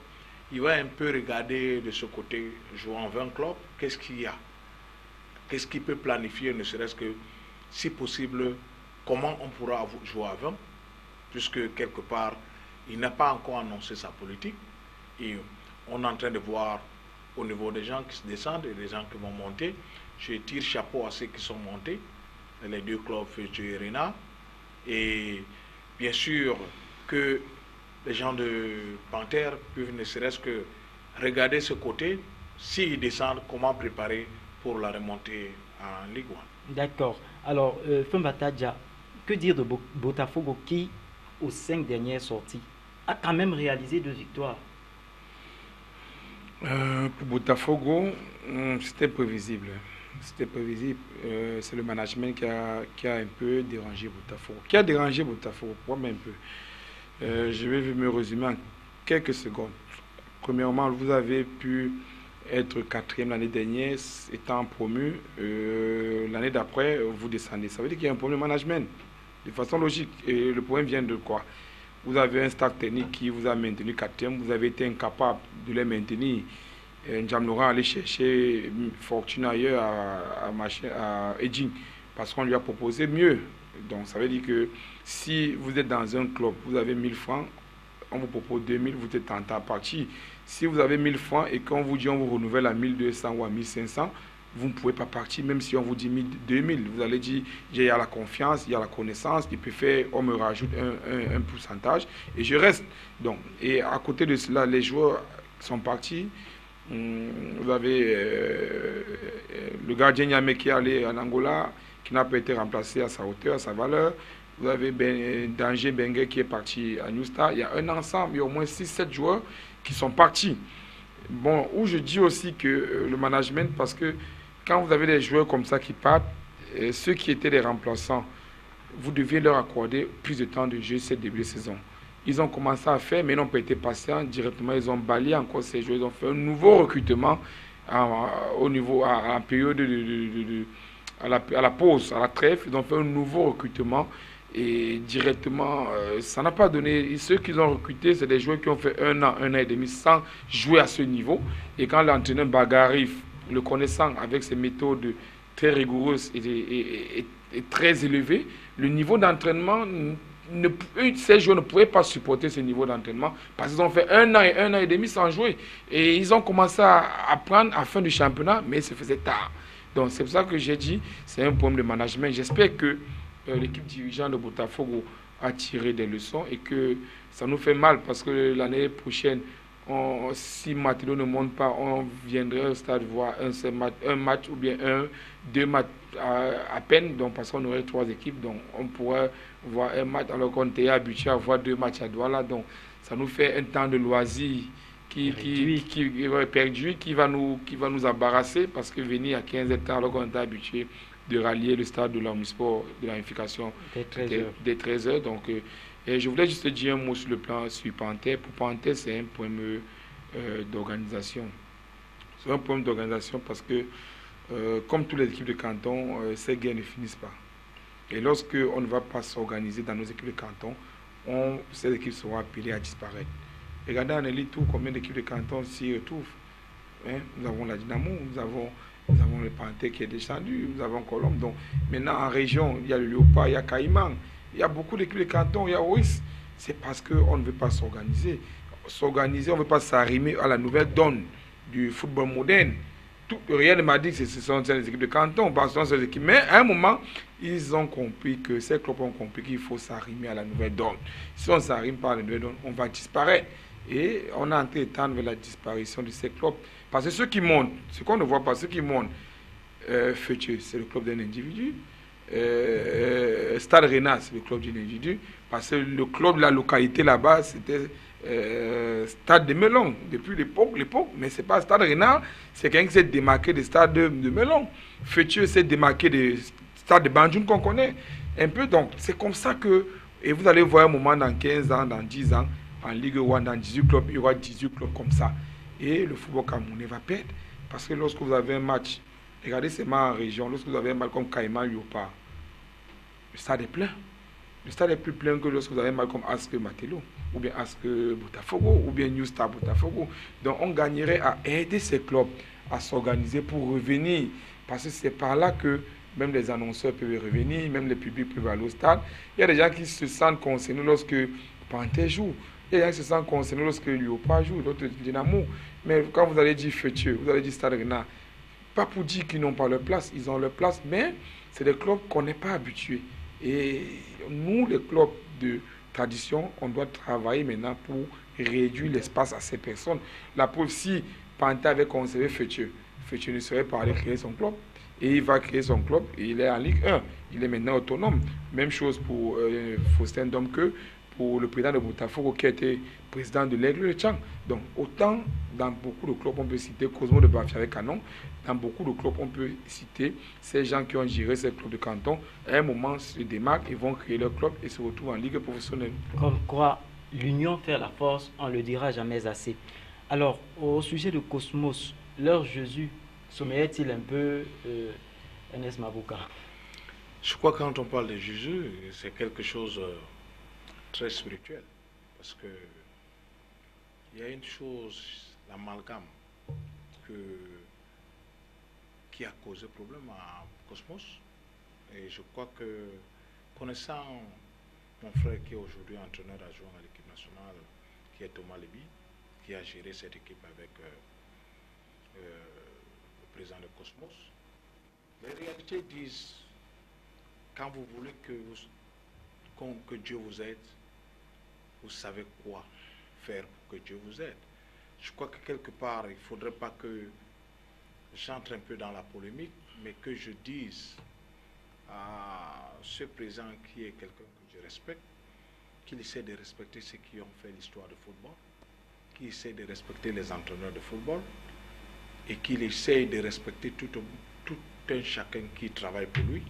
il va un peu regarder de ce côté, jouant 20 clubs, qu'est-ce qu'il y a? Qu'est-ce qu'il peut planifier, ne serait-ce que, si possible, comment on pourra jouer à 20, puisque quelque part, il n'a pas encore annoncé sa politique. Et on est en train de voir au niveau des gens qui se descendent et des gens qui vont monter. Je tire chapeau à ceux qui sont montés, les 2 clubs Feuille et Renard. Et bien sûr que les gens de Panthère peuvent ne serait-ce que regarder ce côté, s'ils descendent, comment préparer pour la remontée en Ligue 1. D'accord. Alors, Fembata, que dire de Botafogo qui, aux 5 dernières sorties, a quand même réalisé 2 victoires? Pour Botafogo, c'était prévisible. C'était prévisible. C'est le management qui a un peu dérangé Botafogo. Qui a dérangé Botafogo, moi-même un peu. Je vais me résumer en quelques secondes. Premièrement, vous avez pu être 4e l'année dernière, étant promu. L'année d'après, vous descendez. Ça veut dire qu'il y a un problème de management, de façon logique. Et le problème vient de quoi? Vous avez un staff technique qui vous a maintenu 4e, vous avez été incapable de les maintenir. Ndiam Laurent allait chercher fortune ailleurs à Edging, parce qu'on lui a proposé mieux. Donc ça veut dire que si vous êtes dans un club, vous avez 1000 francs, on vous propose 2000, vous êtes tenté à partir. Si vous avez 1000 francs et qu'on vous dit on vous renouvelle à 1200 ou à 1500, vous ne pouvez pas partir, même si on vous dit 2000. Vous allez dire, il y a la confiance, il y a la connaissance, il peut faire, on me rajoute un pourcentage et je reste. Donc, et à côté de cela, les joueurs sont partis. Vous avez le gardien Niamey qui est allé en Angola, qui n'a pas été remplacé à sa hauteur, à sa valeur. Vous avez Danger Bengue qui est parti à New Star. Il y a un ensemble, il y a au moins 6-7 joueurs qui sont partis. Bon, où je dis aussi que le management, parce que quand vous avez des joueurs comme ça qui partent, ceux qui étaient des remplaçants, vous deviez leur accorder plus de temps de jeu cette début de saison. Ils ont commencé à faire, mais ils n'ont pas été patients. Directement, ils ont balayé encore ces joueurs. Ils ont fait un nouveau recrutement au niveau, à la période à la pause, à la trêve. Ils ont fait un nouveau recrutement. Et directement, ça n'a pas donné. Et ceux qu'ils ont recrutés, c'est des joueurs qui ont fait un an et demi sans jouer à ce niveau. Et quand l'entraîneur Baga arrive, le connaissant avec ses méthodes très rigoureuses et très élevées, le niveau d'entraînement, ces joueurs ne pouvaient pas supporter ce niveau d'entraînement parce qu'ils ont fait un an et demi sans jouer. Et ils ont commencé à apprendre à la fin du championnat, mais ça faisait tard. Donc c'est pour ça que j'ai dit, c'est un problème de management. J'espère que l'équipe dirigeante de Botafogo a tiré des leçons et que ça nous fait mal parce que l'année prochaine, si Matelo ne monte pas, on viendrait au stade voir un match ou bien deux matchs à peine, donc parce qu'on aurait 3 équipes, donc on pourrait voir un match alors qu'on était habitué à voir 2 matchs à Douala, donc ça nous fait un temps de loisir qui est perdu, qui va nous embarrasser parce que venir à 15 hectares alors qu'on était habitué de rallier le stade de l'Omnisport, de la unification des 13 heures. Donc, et je voulais juste dire un mot sur le plan sur Panthère. Pour Panthère, c'est un problème d'organisation. C'est un problème d'organisation parce que, comme toutes les équipes de canton, ces guerres ne finissent pas. Et lorsque on ne va pas s'organiser dans nos équipes de canton, ces équipes seront appelées à disparaître. Regardez en élite tout combien d'équipes de canton s'y retrouvent. Hein? Nous avons la Dynamo, nous avons le Panthère qui est descendu, nous avons Colombe. Donc maintenant en région, il y a le Léopard, il y a Caïman, il y a beaucoup d'équipes de canton, il y a OIS. C'est parce qu'on ne veut pas s'organiser. S'organiser, on ne veut pas s'arrimer à la nouvelle donne du football moderne. Rien ne m'a dit que ce sont des équipes de canton, parce que ce sont ces équipes. Mais à un moment, ils ont compris que ces clubs ont compris qu'il faut s'arrimer à la nouvelle donne. Si on ne s'arrime pas à la nouvelle donne, on va disparaître. Et on est en train de tendre vers la disparition de ces clubs. Parce que ceux qui montent, ce qu'on ne voit pas, ceux qui montent, Fethieu, c'est le club d'un individu. Stade Rennais, c'est le club d'un individu. Parce que le club de la localité là-bas, c'était Stade de Melon, depuis l'époque. Mais ce n'est pas Stade Rennais, c'est quelqu'un qui s'est démarqué des stades de Melon. Fethieu s'est démarqué des stades de Banjoun qu'on connaît. Un peu, donc, c'est comme ça que. Et vous allez voir un moment dans 15 ans, dans 10 ans, en Ligue 1, dans 18 clubs, il y aura 18 clubs comme ça. Et le football camerounais va perdre. Parce que lorsque vous avez un match, regardez ces matchs en région, lorsque vous avez un match comme Caïman Léopard, le stade est plein. Le stade est plus plein que lorsque vous avez un match comme Aske Matelo, ou bien Aske Botafogo, ou bien New Star Botafogo. Donc on gagnerait à aider ces clubs à s'organiser pour revenir. Parce que c'est par là que même les annonceurs peuvent revenir, même les publics peuvent aller au stade. Il y a des gens qui se sentent concernés lorsque Panthère joue. Il y a des gens qui se sentent concernés lorsque Léopard joue, l'autre Dynamo. Mais quand vous allez dire Fethieu, vous allez dire Stade Rennais, pas pour dire qu'ils n'ont pas leur place, ils ont leur place, mais c'est des clubs qu'on n'est pas habitués. Et nous, les clubs de tradition, on doit travailler maintenant pour réduire l'espace à ces personnes. La preuve, si Panthère avait conservé Fethieu, Fethieu ne serait pas allé créer son club. Et il va créer son club, et il est en Ligue 1. Il est maintenant autonome. Même chose pour Faustin Domke, pour le président de Botafogo qui a été président de l'Aigle de Tchang. Donc autant dans beaucoup de clubs on peut citer Cosmo de Bafia avec Canon, dans beaucoup de clubs on peut citer ces gens qui ont géré ces clubs de canton, à un moment se démarquent, ils vont créer leur club et se retrouvent en ligue professionnelle. Comme quoi l'union fait la force, on ne le dira jamais assez. Alors au sujet de Cosmos, leur Jésus sommeillait-il un peu Ernest Mabouka? Je crois que quand on parle de Jésus, c'est quelque chose très spirituel, parce que il y a une chose, l'amalgame, qui a causé problème à Cosmos. Et je crois que, connaissant mon frère qui est aujourd'hui entraîneur adjoint à l'équipe nationale, qui est Thomas Léby, qui a géré cette équipe avec le président de Cosmos, les réalités disent, quand vous voulez que Dieu vous aide, vous savez quoi faire pour que Dieu vous aide. Je crois que quelque part, il ne faudrait pas que j'entre un peu dans la polémique, mais que je dise à ce président qui est quelqu'un que je respecte, qu'il essaie de respecter ceux qui ont fait l'histoire du football, qu'il essaie de respecter les entraîneurs de football et qu'il essaie de respecter tout un chacun qui travaille pour lui,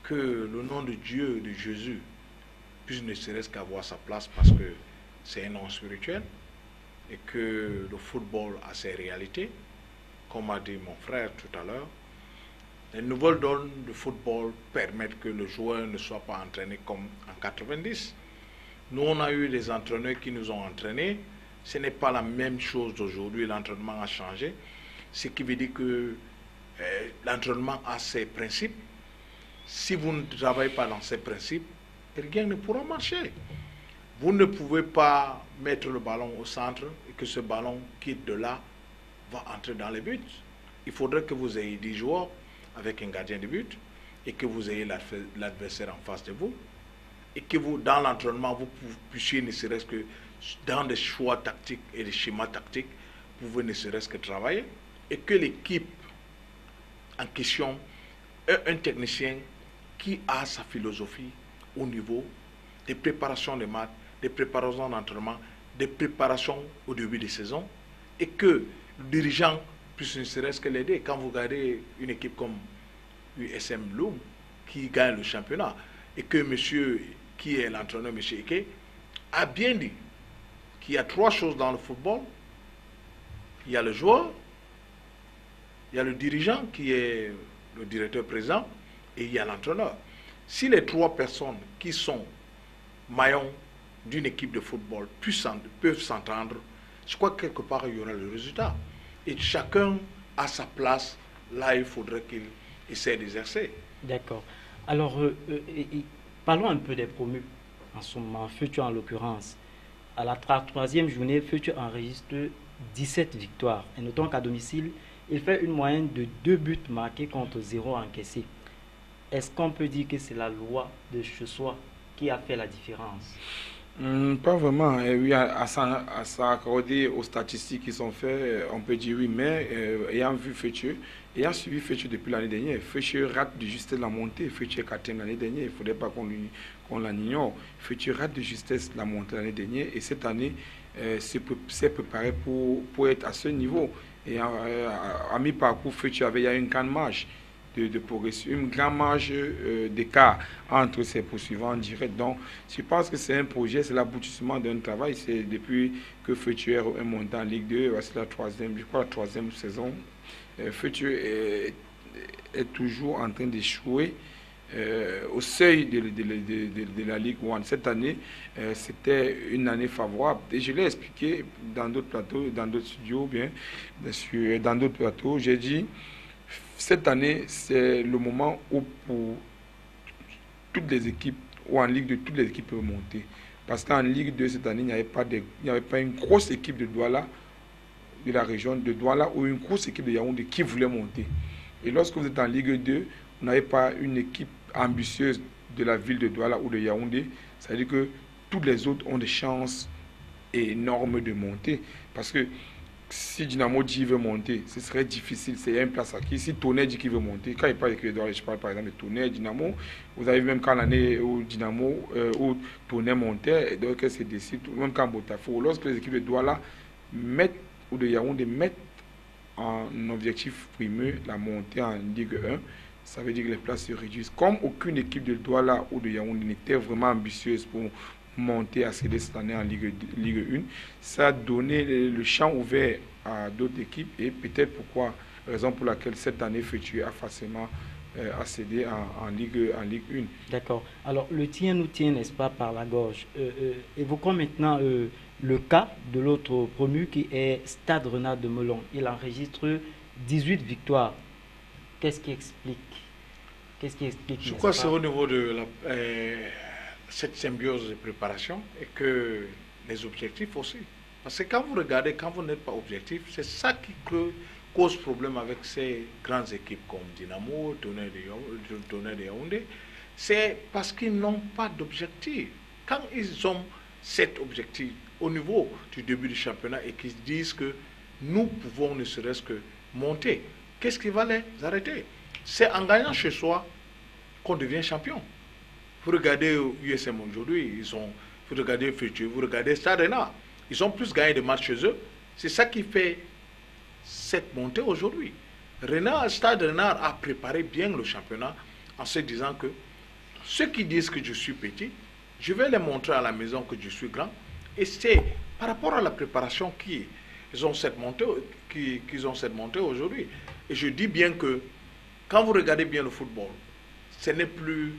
que le nom de Dieu, de Jésus, puisse ne serait-ce qu'avoir sa place parce que c'est un nom spirituel et que le football a ses réalités. Comme a dit mon frère tout à l'heure, les nouvelles donnes de football permettent que le joueur ne soit pas entraîné comme en 90. Nous, on a eu des entraîneurs qui nous ont entraînés. Ce n'est pas la même chose d'aujourd'hui. L'entraînement a changé. Ce qui veut dire que l'entraînement a ses principes. Si vous ne travaillez pas dans ces principes, rien ne pourra marcher. Vous ne pouvez pas mettre le ballon au centre et que ce ballon quitte de là, va entrer dans les buts. Il faudrait que vous ayez 10 joueurs avec un gardien de but et que vous ayez l'adversaire en face de vous et que vous, dans l'entraînement, vous puissiez ne serait-ce que dans des choix tactiques et des schémas tactiques, vous pouvez ne serait-ce que travailler et que l'équipe en question est un technicien qui a sa philosophie au niveau des préparations de matchs, des préparations d'entraînement, des préparations au début de saison et que le dirigeant puisse ne serait-ce que l'aider. Quand vous regardez une équipe comme USM Loum qui gagne le championnat et que monsieur qui est l'entraîneur, monsieur Ike, a bien dit qu'il y a 3 choses dans le football. Il y a le joueur, il y a le dirigeant qui est le directeur-président et il y a l'entraîneur. Si les 3 personnes qui sont maillons d'une équipe de football peuvent s'entendre, je crois que quelque part il y aura le résultat. Et chacun a sa place, là il faudrait qu'il essaie d'exercer. D'accord. Alors, parlons un peu des promus en ce moment, Futur en l'occurrence. À la 3e journée, Futur enregistre 17 victoires. Et notons qu'à domicile, il fait une moyenne de 2 buts marqués contre 0 encaissés. Est-ce qu'on peut dire que c'est la loi de chez soi qui a fait la différence? Pas vraiment. Oui, à s'accorder aux statistiques qui sont faites, on peut dire oui, mais ayant vu Fétieux, ayant suivi Fétieux depuis l'année dernière, Fétieux rate de justesse la montée. Fétieux est 4e l'année dernière, il ne faudrait pas qu'on l'ignore. Fétieux rate de justesse la montée l'année dernière et cette année s'est préparé pour être à ce niveau. Et à mi-parcours, Fétieux avait une grande marge de progression, une grande marge d'écart entre ses poursuivants en direct. Donc, je pense que c'est un projet, c'est l'aboutissement d'un travail. C'est depuis que Fétieux est monté en Ligue 2, c'est la 3e saison. Fétieux est toujours en train d'échouer au seuil de la Ligue 1. Cette année, c'était une année favorable. Et je l'ai expliqué dans d'autres plateaux, dans d'autres studios, bien sûr, dans d'autres plateaux. J'ai dit, cette année, c'est le moment où pour toutes les équipes, ou en Ligue 2, toutes les équipes peuvent monter. Parce qu'en Ligue 2, cette année, il n'y avait pas une grosse équipe de Douala, de la région de Douala, ou une grosse équipe de Yaoundé qui voulait monter. Et lorsque vous êtes en Ligue 2, vous n'avez pas une équipe ambitieuse de la ville de Douala ou de Yaoundé. Ça veut dire que tous les autres ont des chances énormes de monter. Parce que si Dynamo dit qu'il veut monter, ce serait difficile, c'est une place acquise. Si Tonnerre dit qu'il veut monter, quand il parle de Douala, je parle par exemple de Tonnerre, Dynamo, vous avez même quand l'année où Dynamo, où Tonnerre montait, donc c'est décide, même quand Botafogo, lorsque les équipes de Douala mettent, ou de Yaoundé mettent en objectif primeux la montée en Ligue 1, ça veut dire que les places se réduisent. Comme aucune équipe de Douala ou de Yaoundé n'était vraiment ambitieuse pour monter à CD cette année en Ligue 1, ça a donné le champ ouvert à d'autres équipes et peut-être raison pour laquelle cette année Fétieux a facilement accédé en Ligue 1. D'accord. Alors, le tien nous tient, n'est-ce pas, par la gorge. Évoquons maintenant le cas de l'autre promu qui est Stade Renard de Melon. Il enregistre 18 victoires. Qu'est-ce qui explique Je crois que c'est au niveau de cette symbiose de préparation et que les objectifs aussi. Parce que quand vous regardez, quand vous n'êtes pas objectif, c'est ça qui cause problème avec ces grandes équipes comme Dynamo, Tonnerre de Yaoundé. C'est parce qu'ils n'ont pas d'objectif. Quand ils ont cet objectif au niveau du début du championnat et qui disent que nous pouvons ne serait-ce que monter. Qu'est-ce qui va les arrêter? C'est en gagnant chez soi qu'on devient champion. Vous regardez USM aujourd'hui, vous regardez Futur, vous regardez Stade Rennais, ils ont plus gagné de matchs chez eux. C'est ça qui fait cette montée aujourd'hui. Stade Rennais a préparé bien le championnat en se disant que ceux qui disent que je suis petit, je vais les montrer à la maison que je suis grand. Et c'est par rapport à la préparation qu'ils ont cette montée aujourd'hui. Et je dis bien que quand vous regardez bien le football, ce n'est plus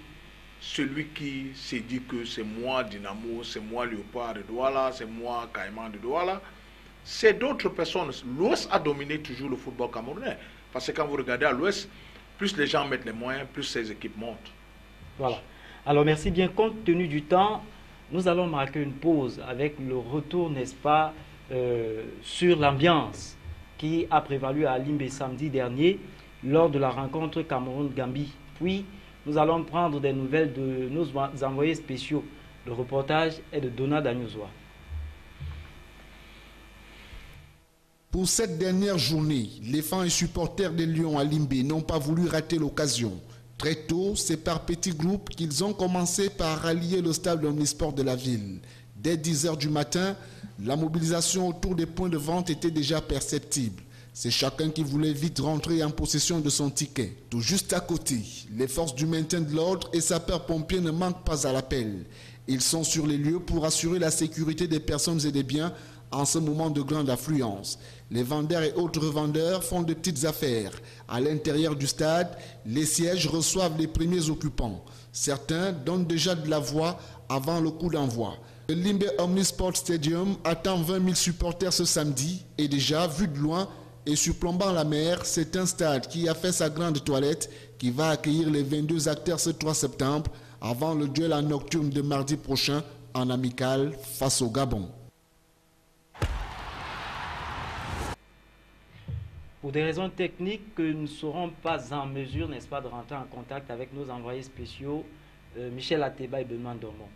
celui qui s'est dit que c'est moi Dynamo, c'est moi Léopard de Douala, c'est moi Caïman de Douala. C'est d'autres personnes. L'Ouest a dominé toujours le football camerounais. Parce que quand vous regardez à l'Ouest, plus les gens mettent les moyens, plus ces équipes montent. Voilà. Alors merci bien. Compte tenu du temps, nous allons marquer une pause avec le retour, n'est-ce pas, sur l'ambiance qui a prévalu à Limbe samedi dernier lors de la rencontre Cameroun-Gambie. Puis, nous allons prendre des nouvelles de nos envoyés spéciaux. Le reportage est de Donald Agnozoa. Pour cette dernière journée, les fans et supporters des Lions à Limbe n'ont pas voulu rater l'occasion. Très tôt, c'est par petits groupes qu'ils ont commencé par rallier le stade omnisport de la ville. Dès 10 h du matin, la mobilisation autour des points de vente était déjà perceptible. C'est chacun qui voulait vite rentrer en possession de son ticket. Tout juste à côté, les forces du maintien de l'ordre et sapeurs-pompiers ne manquent pas à l'appel. Ils sont sur les lieux pour assurer la sécurité des personnes et des biens en ce moment de grande affluence. Les vendeurs et autres revendeurs font de petites affaires. À l'intérieur du stade, les sièges reçoivent les premiers occupants. Certains donnent déjà de la voix avant le coup d'envoi. Le Limbe Omnisport Stadium attend 20 000 supporters ce samedi et déjà, vu de loin et surplombant la mer, c'est un stade qui a fait sa grande toilette qui va accueillir les 22 acteurs ce 3 septembre avant le duel en nocturne de mardi prochain en amical face au Gabon. Pour des raisons techniques, nous ne serons pas en mesure, n'est-ce pas, de rentrer en contact avec nos envoyés spéciaux, Michel Ateba et Benoît Dormont.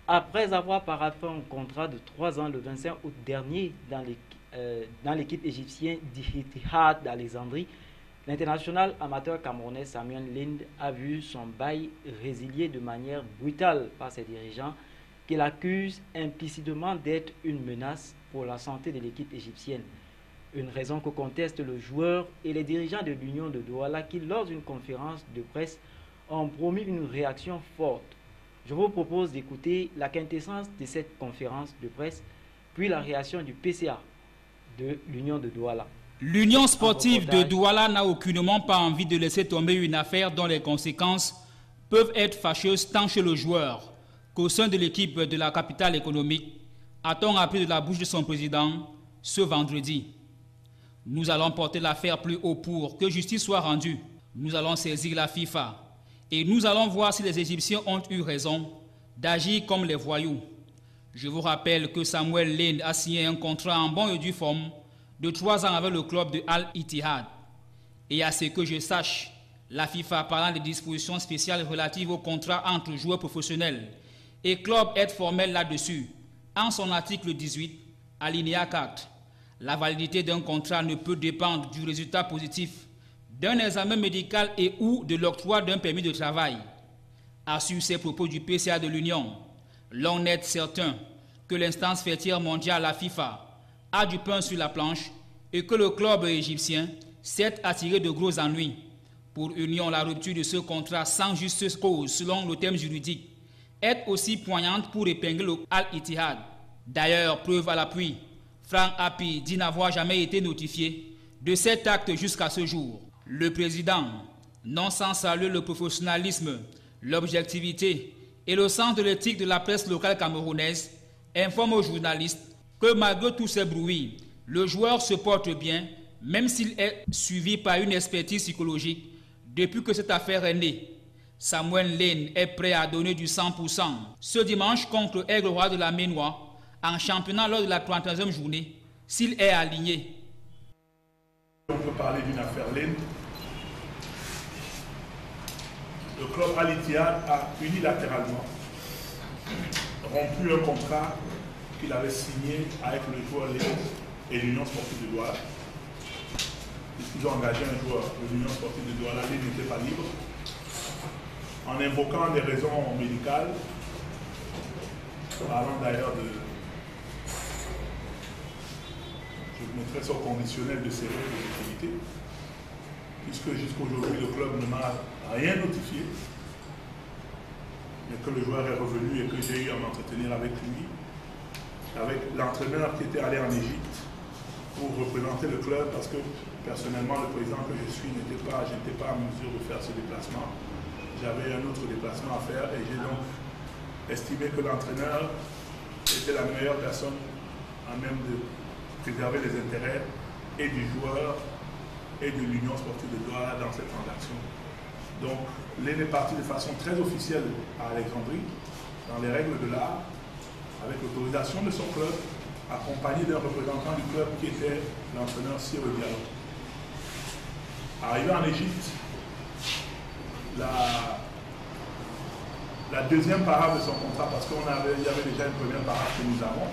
Après avoir paraphé un contrat de 3 ans le 25 août dernier dans l'équipe égyptienne d'Ittihad d'Alexandrie, l'international amateur camerounais Samuel Lind a vu son bail résilié de manière brutale par ses dirigeants qui l'accusent implicitement d'être une menace pour la santé de l'équipe égyptienne. Une raison que contestent le joueur et les dirigeants de l'Union de Douala qui, lors d'une conférence de presse, ont promis une réaction forte. Je vous propose d'écouter la quintessence de cette conférence de presse, puis la réaction du PCA de l'Union de Douala. L'Union sportive de Douala n'a aucunement pas envie de laisser tomber une affaire dont les conséquences peuvent être fâcheuses tant chez le joueur qu'au sein de l'équipe de la capitale économique, a-t-on appris de la bouche de son président ce vendredi. Nous allons porter l'affaire plus haut pour que justice soit rendue. Nous allons saisir la FIFA et nous allons voir si les Égyptiens ont eu raison d'agir comme les voyous. Je vous rappelle que Samuel Lind a signé un contrat en bonne et due forme de 3 ans avec le club de Al-Ittihad. Et à ce que je sache, la FIFA parlant des dispositions spéciales relatives au contrat entre joueurs professionnels et clubs est formelle là-dessus. En son article 18, alinéa 4, la validité d'un contrat ne peut dépendre du résultat positif d'un examen médical et ou de l'octroi d'un permis de travail. A su ces propos du PCA de l'Union, l'on est certain que l'instance fêtière mondiale, la FIFA, a du pain sur la planche et que le club égyptien s'est attiré de gros ennuis. Pour Union, la rupture de ce contrat sans juste cause, selon le terme juridique, est aussi poignante pour épingler le Al-Ittihad. D'ailleurs, preuve à l'appui, Franck Hapi dit n'avoir jamais été notifié de cet acte jusqu'à ce jour. Le président, non sans saluer le professionnalisme, l'objectivité et le sens de l'éthique de la presse locale camerounaise, informe aux journalistes que malgré tous ces bruits, le joueur se porte bien, même s'il est suivi par une expertise psychologique depuis que cette affaire est née. Samuel Lind est prêt à donner du 100% ce dimanche contre Aigle Roi de la Ménois en championnat lors de la 31e journée, s'il est aligné. On peut parler d'une affaire Lind. Le club Al-Ittihad a unilatéralement rompu un contrat qu'il avait signé avec le joueur et l'Union sportive de Douala. Ils ont engagé un joueur de l'Union sportive de Douala, il n'était pas libre. En invoquant des raisons médicales, parlant d'ailleurs de, je mettrai ça au conditionnel de sévère de l'activité, puisque jusqu'aujourd'hui le club ne m'a rien notifié, mais que le joueur est revenu et que j'ai eu à m'entretenir avec lui, avec l'entraîneur qui était allé en Égypte pour représenter le club, parce que personnellement le président que je suis je n'étais pas en mesure de faire ce déplacement. J'avais un autre déplacement à faire et j'ai donc estimé que l'entraîneur était la meilleure personne à même de préserver les intérêts et du joueur et de l'Union sportive de Douala dans cette transaction. Donc, l'Ain est parti de façon très officielle à Alexandrie, dans les règles de l'art, avec l'autorisation de son club, accompagné d'un représentant du club qui était l'entraîneur Cyril Diallo. Arrivé en Égypte, la deuxième parade de son contrat, parce qu'il y avait déjà une première parade que nous avons,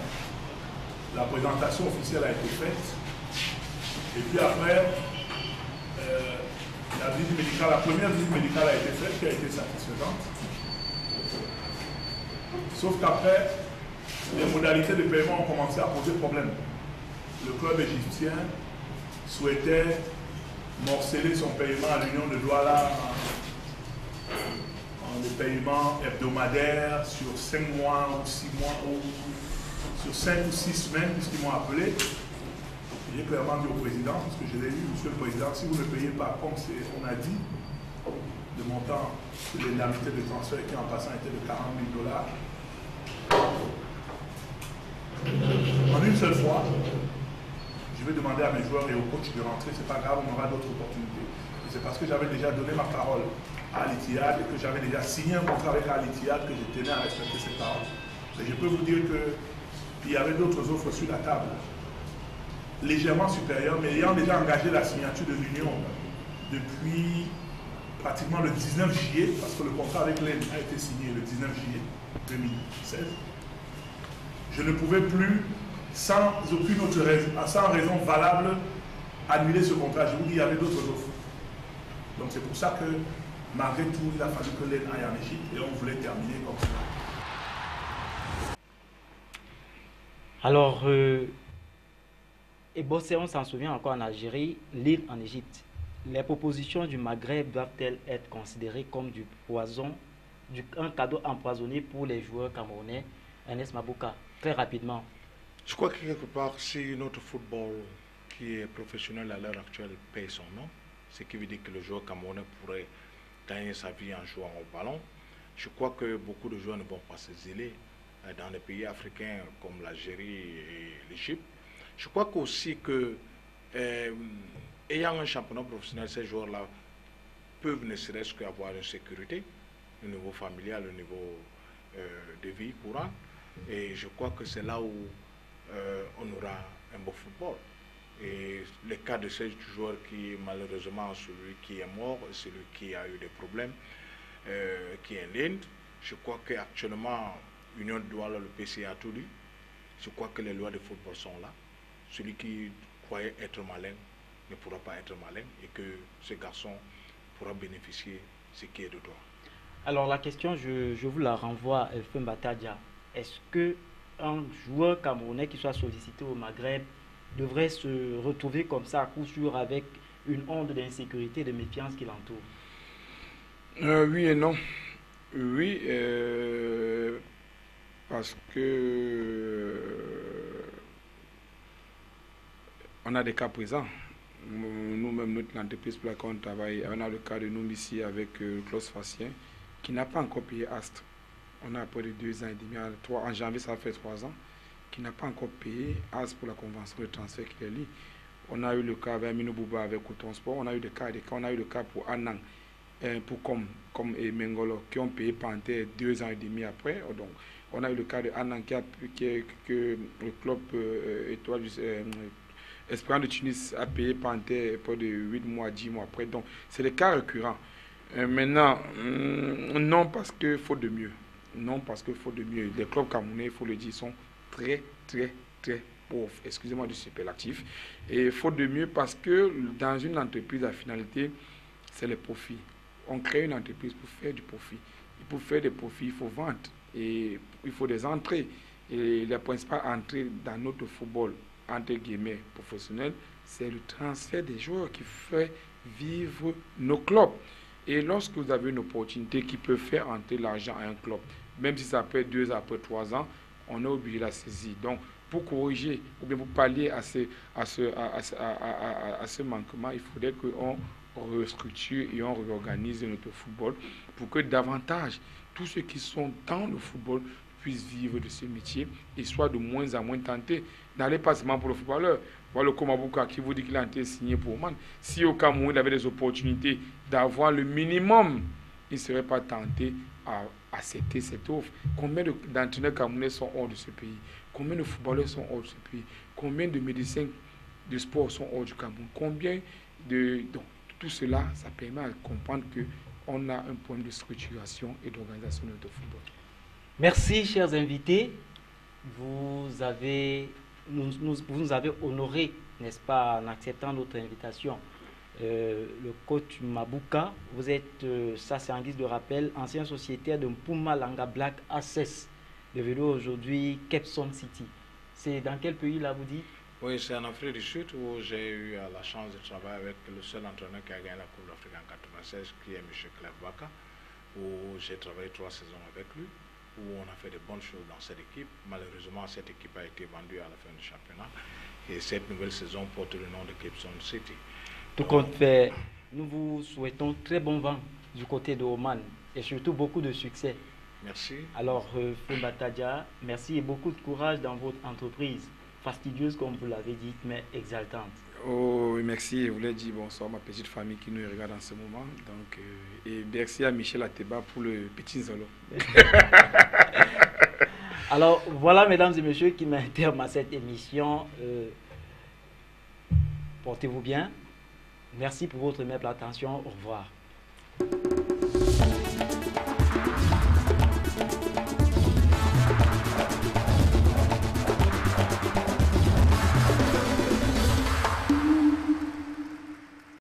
la présentation officielle a été faite, et puis après, la première visite médicale a été faite, qui a été satisfaisante. Sauf qu'après, les modalités de paiement ont commencé à poser problème. Le club égyptien souhaitait morceler son paiement à l'Union de Douala en des paiements hebdomadaires sur 5 mois ou 6 mois, ou sur 5 ou 6 semaines, puisqu'ils m'ont appelé. J'ai clairement dit au président, parce que je l'ai dit, monsieur le président, si vous ne payez pas comme on a dit, le montant de l'indemnité de transfert qui en passant était de 40 000 $, en une seule fois, je vais demander à mes joueurs et aux coachs de rentrer, c'est pas grave, on aura d'autres opportunités. Et c'est parce que j'avais déjà donné ma parole à Al Ittihad et que j'avais déjà signé un contrat avec Al Ittihad que je tenais à respecter cette parole. Et je peux vous dire qu'il y avait d'autres offres sur la table, légèrement supérieures, mais ayant déjà engagé la signature de l'Union depuis pratiquement le 19 juillet, parce que le contrat avec l'Ain a été signé le 19 juillet 2016, je ne pouvais plus, sans aucune autre raison, sans raison valable, annuler ce contrat. Je vous dis, il y avait d'autres offres. Donc c'est pour ça que, malgré tout, il a fallu que l'Ain aille en Égypte et on voulait terminer comme ça. Alors, et Bossé, on s'en souvient encore en Algérie, l'île en Égypte. Les propositions du Maghreb doivent-elles être considérées comme du poison, un cadeau empoisonné pour les joueurs camerounais? Ernest Mabouka, très rapidement. Je crois que quelque part, si notre football qui est professionnel à l'heure actuelle paye son nom, ce qui veut dire que le joueur camerounais pourrait gagner sa vie en jouant au ballon, je crois que beaucoup de joueurs ne vont pas se zéler dans les pays africains comme l'Algérie et l'Égypte. Je crois aussi que, ayant un championnat professionnel, ces joueurs-là peuvent ne serait-ce qu'avoir une sécurité au niveau familial, au niveau de vie courante. Et je crois que c'est là où on aura un beau football. Et le cas de ces joueurs qui, malheureusement, celui qui est mort, celui qui a eu des problèmes, qui est l'Inde, je crois qu'actuellement, l'Union de Douala, le PCA a tout dit. Je crois que les lois de football sont là. Celui qui croyait être malin ne pourra pas être malin et que ce garçon pourra bénéficier de ce qui est de droit. Alors la question, je vous la renvoie, Elfin Batadia. Est-ce qu'un joueur camerounais qui soit sollicité au Maghreb devrait se retrouver comme ça à coup sûr avec une onde d'insécurité et de méfiance qui l'entoure? Oui et non. Oui, parce que on a des cas présents. Nous-mêmes, notre entreprise pour laquelle on travaille, on a le cas de nous ici avec Klaus Facien, qui n'a pas encore payé Astre. On a près de 2 ans et demi, en janvier ça fait 3 ans, qui n'a pas encore payé Astre pour la convention de transfert qu'il est lié. On a eu le cas avec Minou Bouba avec Coton Sport, on a eu des cas, on a eu le cas pour Anang, pour comme et Mengolo, qui ont payé Panthère 2 ans et demi après. Donc, on a eu le cas de Anang que le club Étoile Espérance de Tunis a payé Panthère près de 8 mois, 10 mois après. Donc, c'est des cas récurrents. Maintenant, non parce qu'il faut de mieux. Non parce qu'il faut de mieux. Les clubs camerounais, il faut le dire, sont très, très, très pauvre. Excusez-moi du superlatif. Et faute de mieux, parce que dans une entreprise, la finalité, c'est le profit. On crée une entreprise pour faire du profit. Et pour faire des profits, il faut vendre. Et il faut des entrées. Et la principale entrée dans notre football, entre guillemets, professionnel, c'est le transfert des joueurs qui fait vivre nos clubs. Et lorsque vous avez une opportunité qui peut faire entrer l'argent à un club, même si ça peut être 2 ans, après 3 ans, on est obligé de la saisir. Donc, pour corriger ou bien pour pallier à ce manquement, il faudrait qu'on restructure et on réorganise notre football pour que davantage tous ceux qui sont dans le football puissent vivre de ce métier et soient de moins en moins tentés. N'allez pas seulement pour le footballeur. Voilà le Komabouka qui vous dit qu'il a été signé pour Oman. Si au Cameroun il avait des opportunités d'avoir le minimum, il ne serait pas tenté à accepter cette offre. Combien d'entraîneurs camerounais sont hors de ce pays? Combien de footballeurs sont hors de ce pays? Combien de médecins de sport sont hors du Cameroun? Combien de... Donc, tout cela, ça permet de comprendre qu'on a un point de structuration et d'organisation de notre football. Merci, chers invités. Vous nous avez honorés, n'est-ce pas, en acceptant notre invitation. Le coach Mabouka, vous êtes, ça c'est en guise de rappel, ancien sociétaire de Mpumalanga Black Access, devenu aujourd'hui Kepson City. C'est dans quel pays là, vous dites? Oui, c'est en Afrique du Sud où j'ai eu la chance de travailler avec le seul entraîneur qui a gagné la Coupe d'Afrique en 1996, qui est M. Clef Baka, où j'ai travaillé 3 saisons avec lui, où on a fait de bonnes choses dans cette équipe. Malheureusement, cette équipe a été vendue à la fin du championnat. Et cette nouvelle saison porte le nom de Kepson City. Tout compte fait, nous vous souhaitons très bon vent du côté de Oman et surtout beaucoup de succès. Merci. Alors, Fumba Tadja, merci et beaucoup de courage dans votre entreprise, fastidieuse comme vous l'avez dit, mais exaltante. Oh, oui, merci. Je voulais dire bonsoir à ma petite famille qui nous regarde en ce moment. Donc, et merci à Michel Ateba pour le petit Zolo. Alors, voilà, mesdames et messieurs, qui met un terme à cette émission. Portez-vous bien. Merci pour votre aimable attention. Au revoir.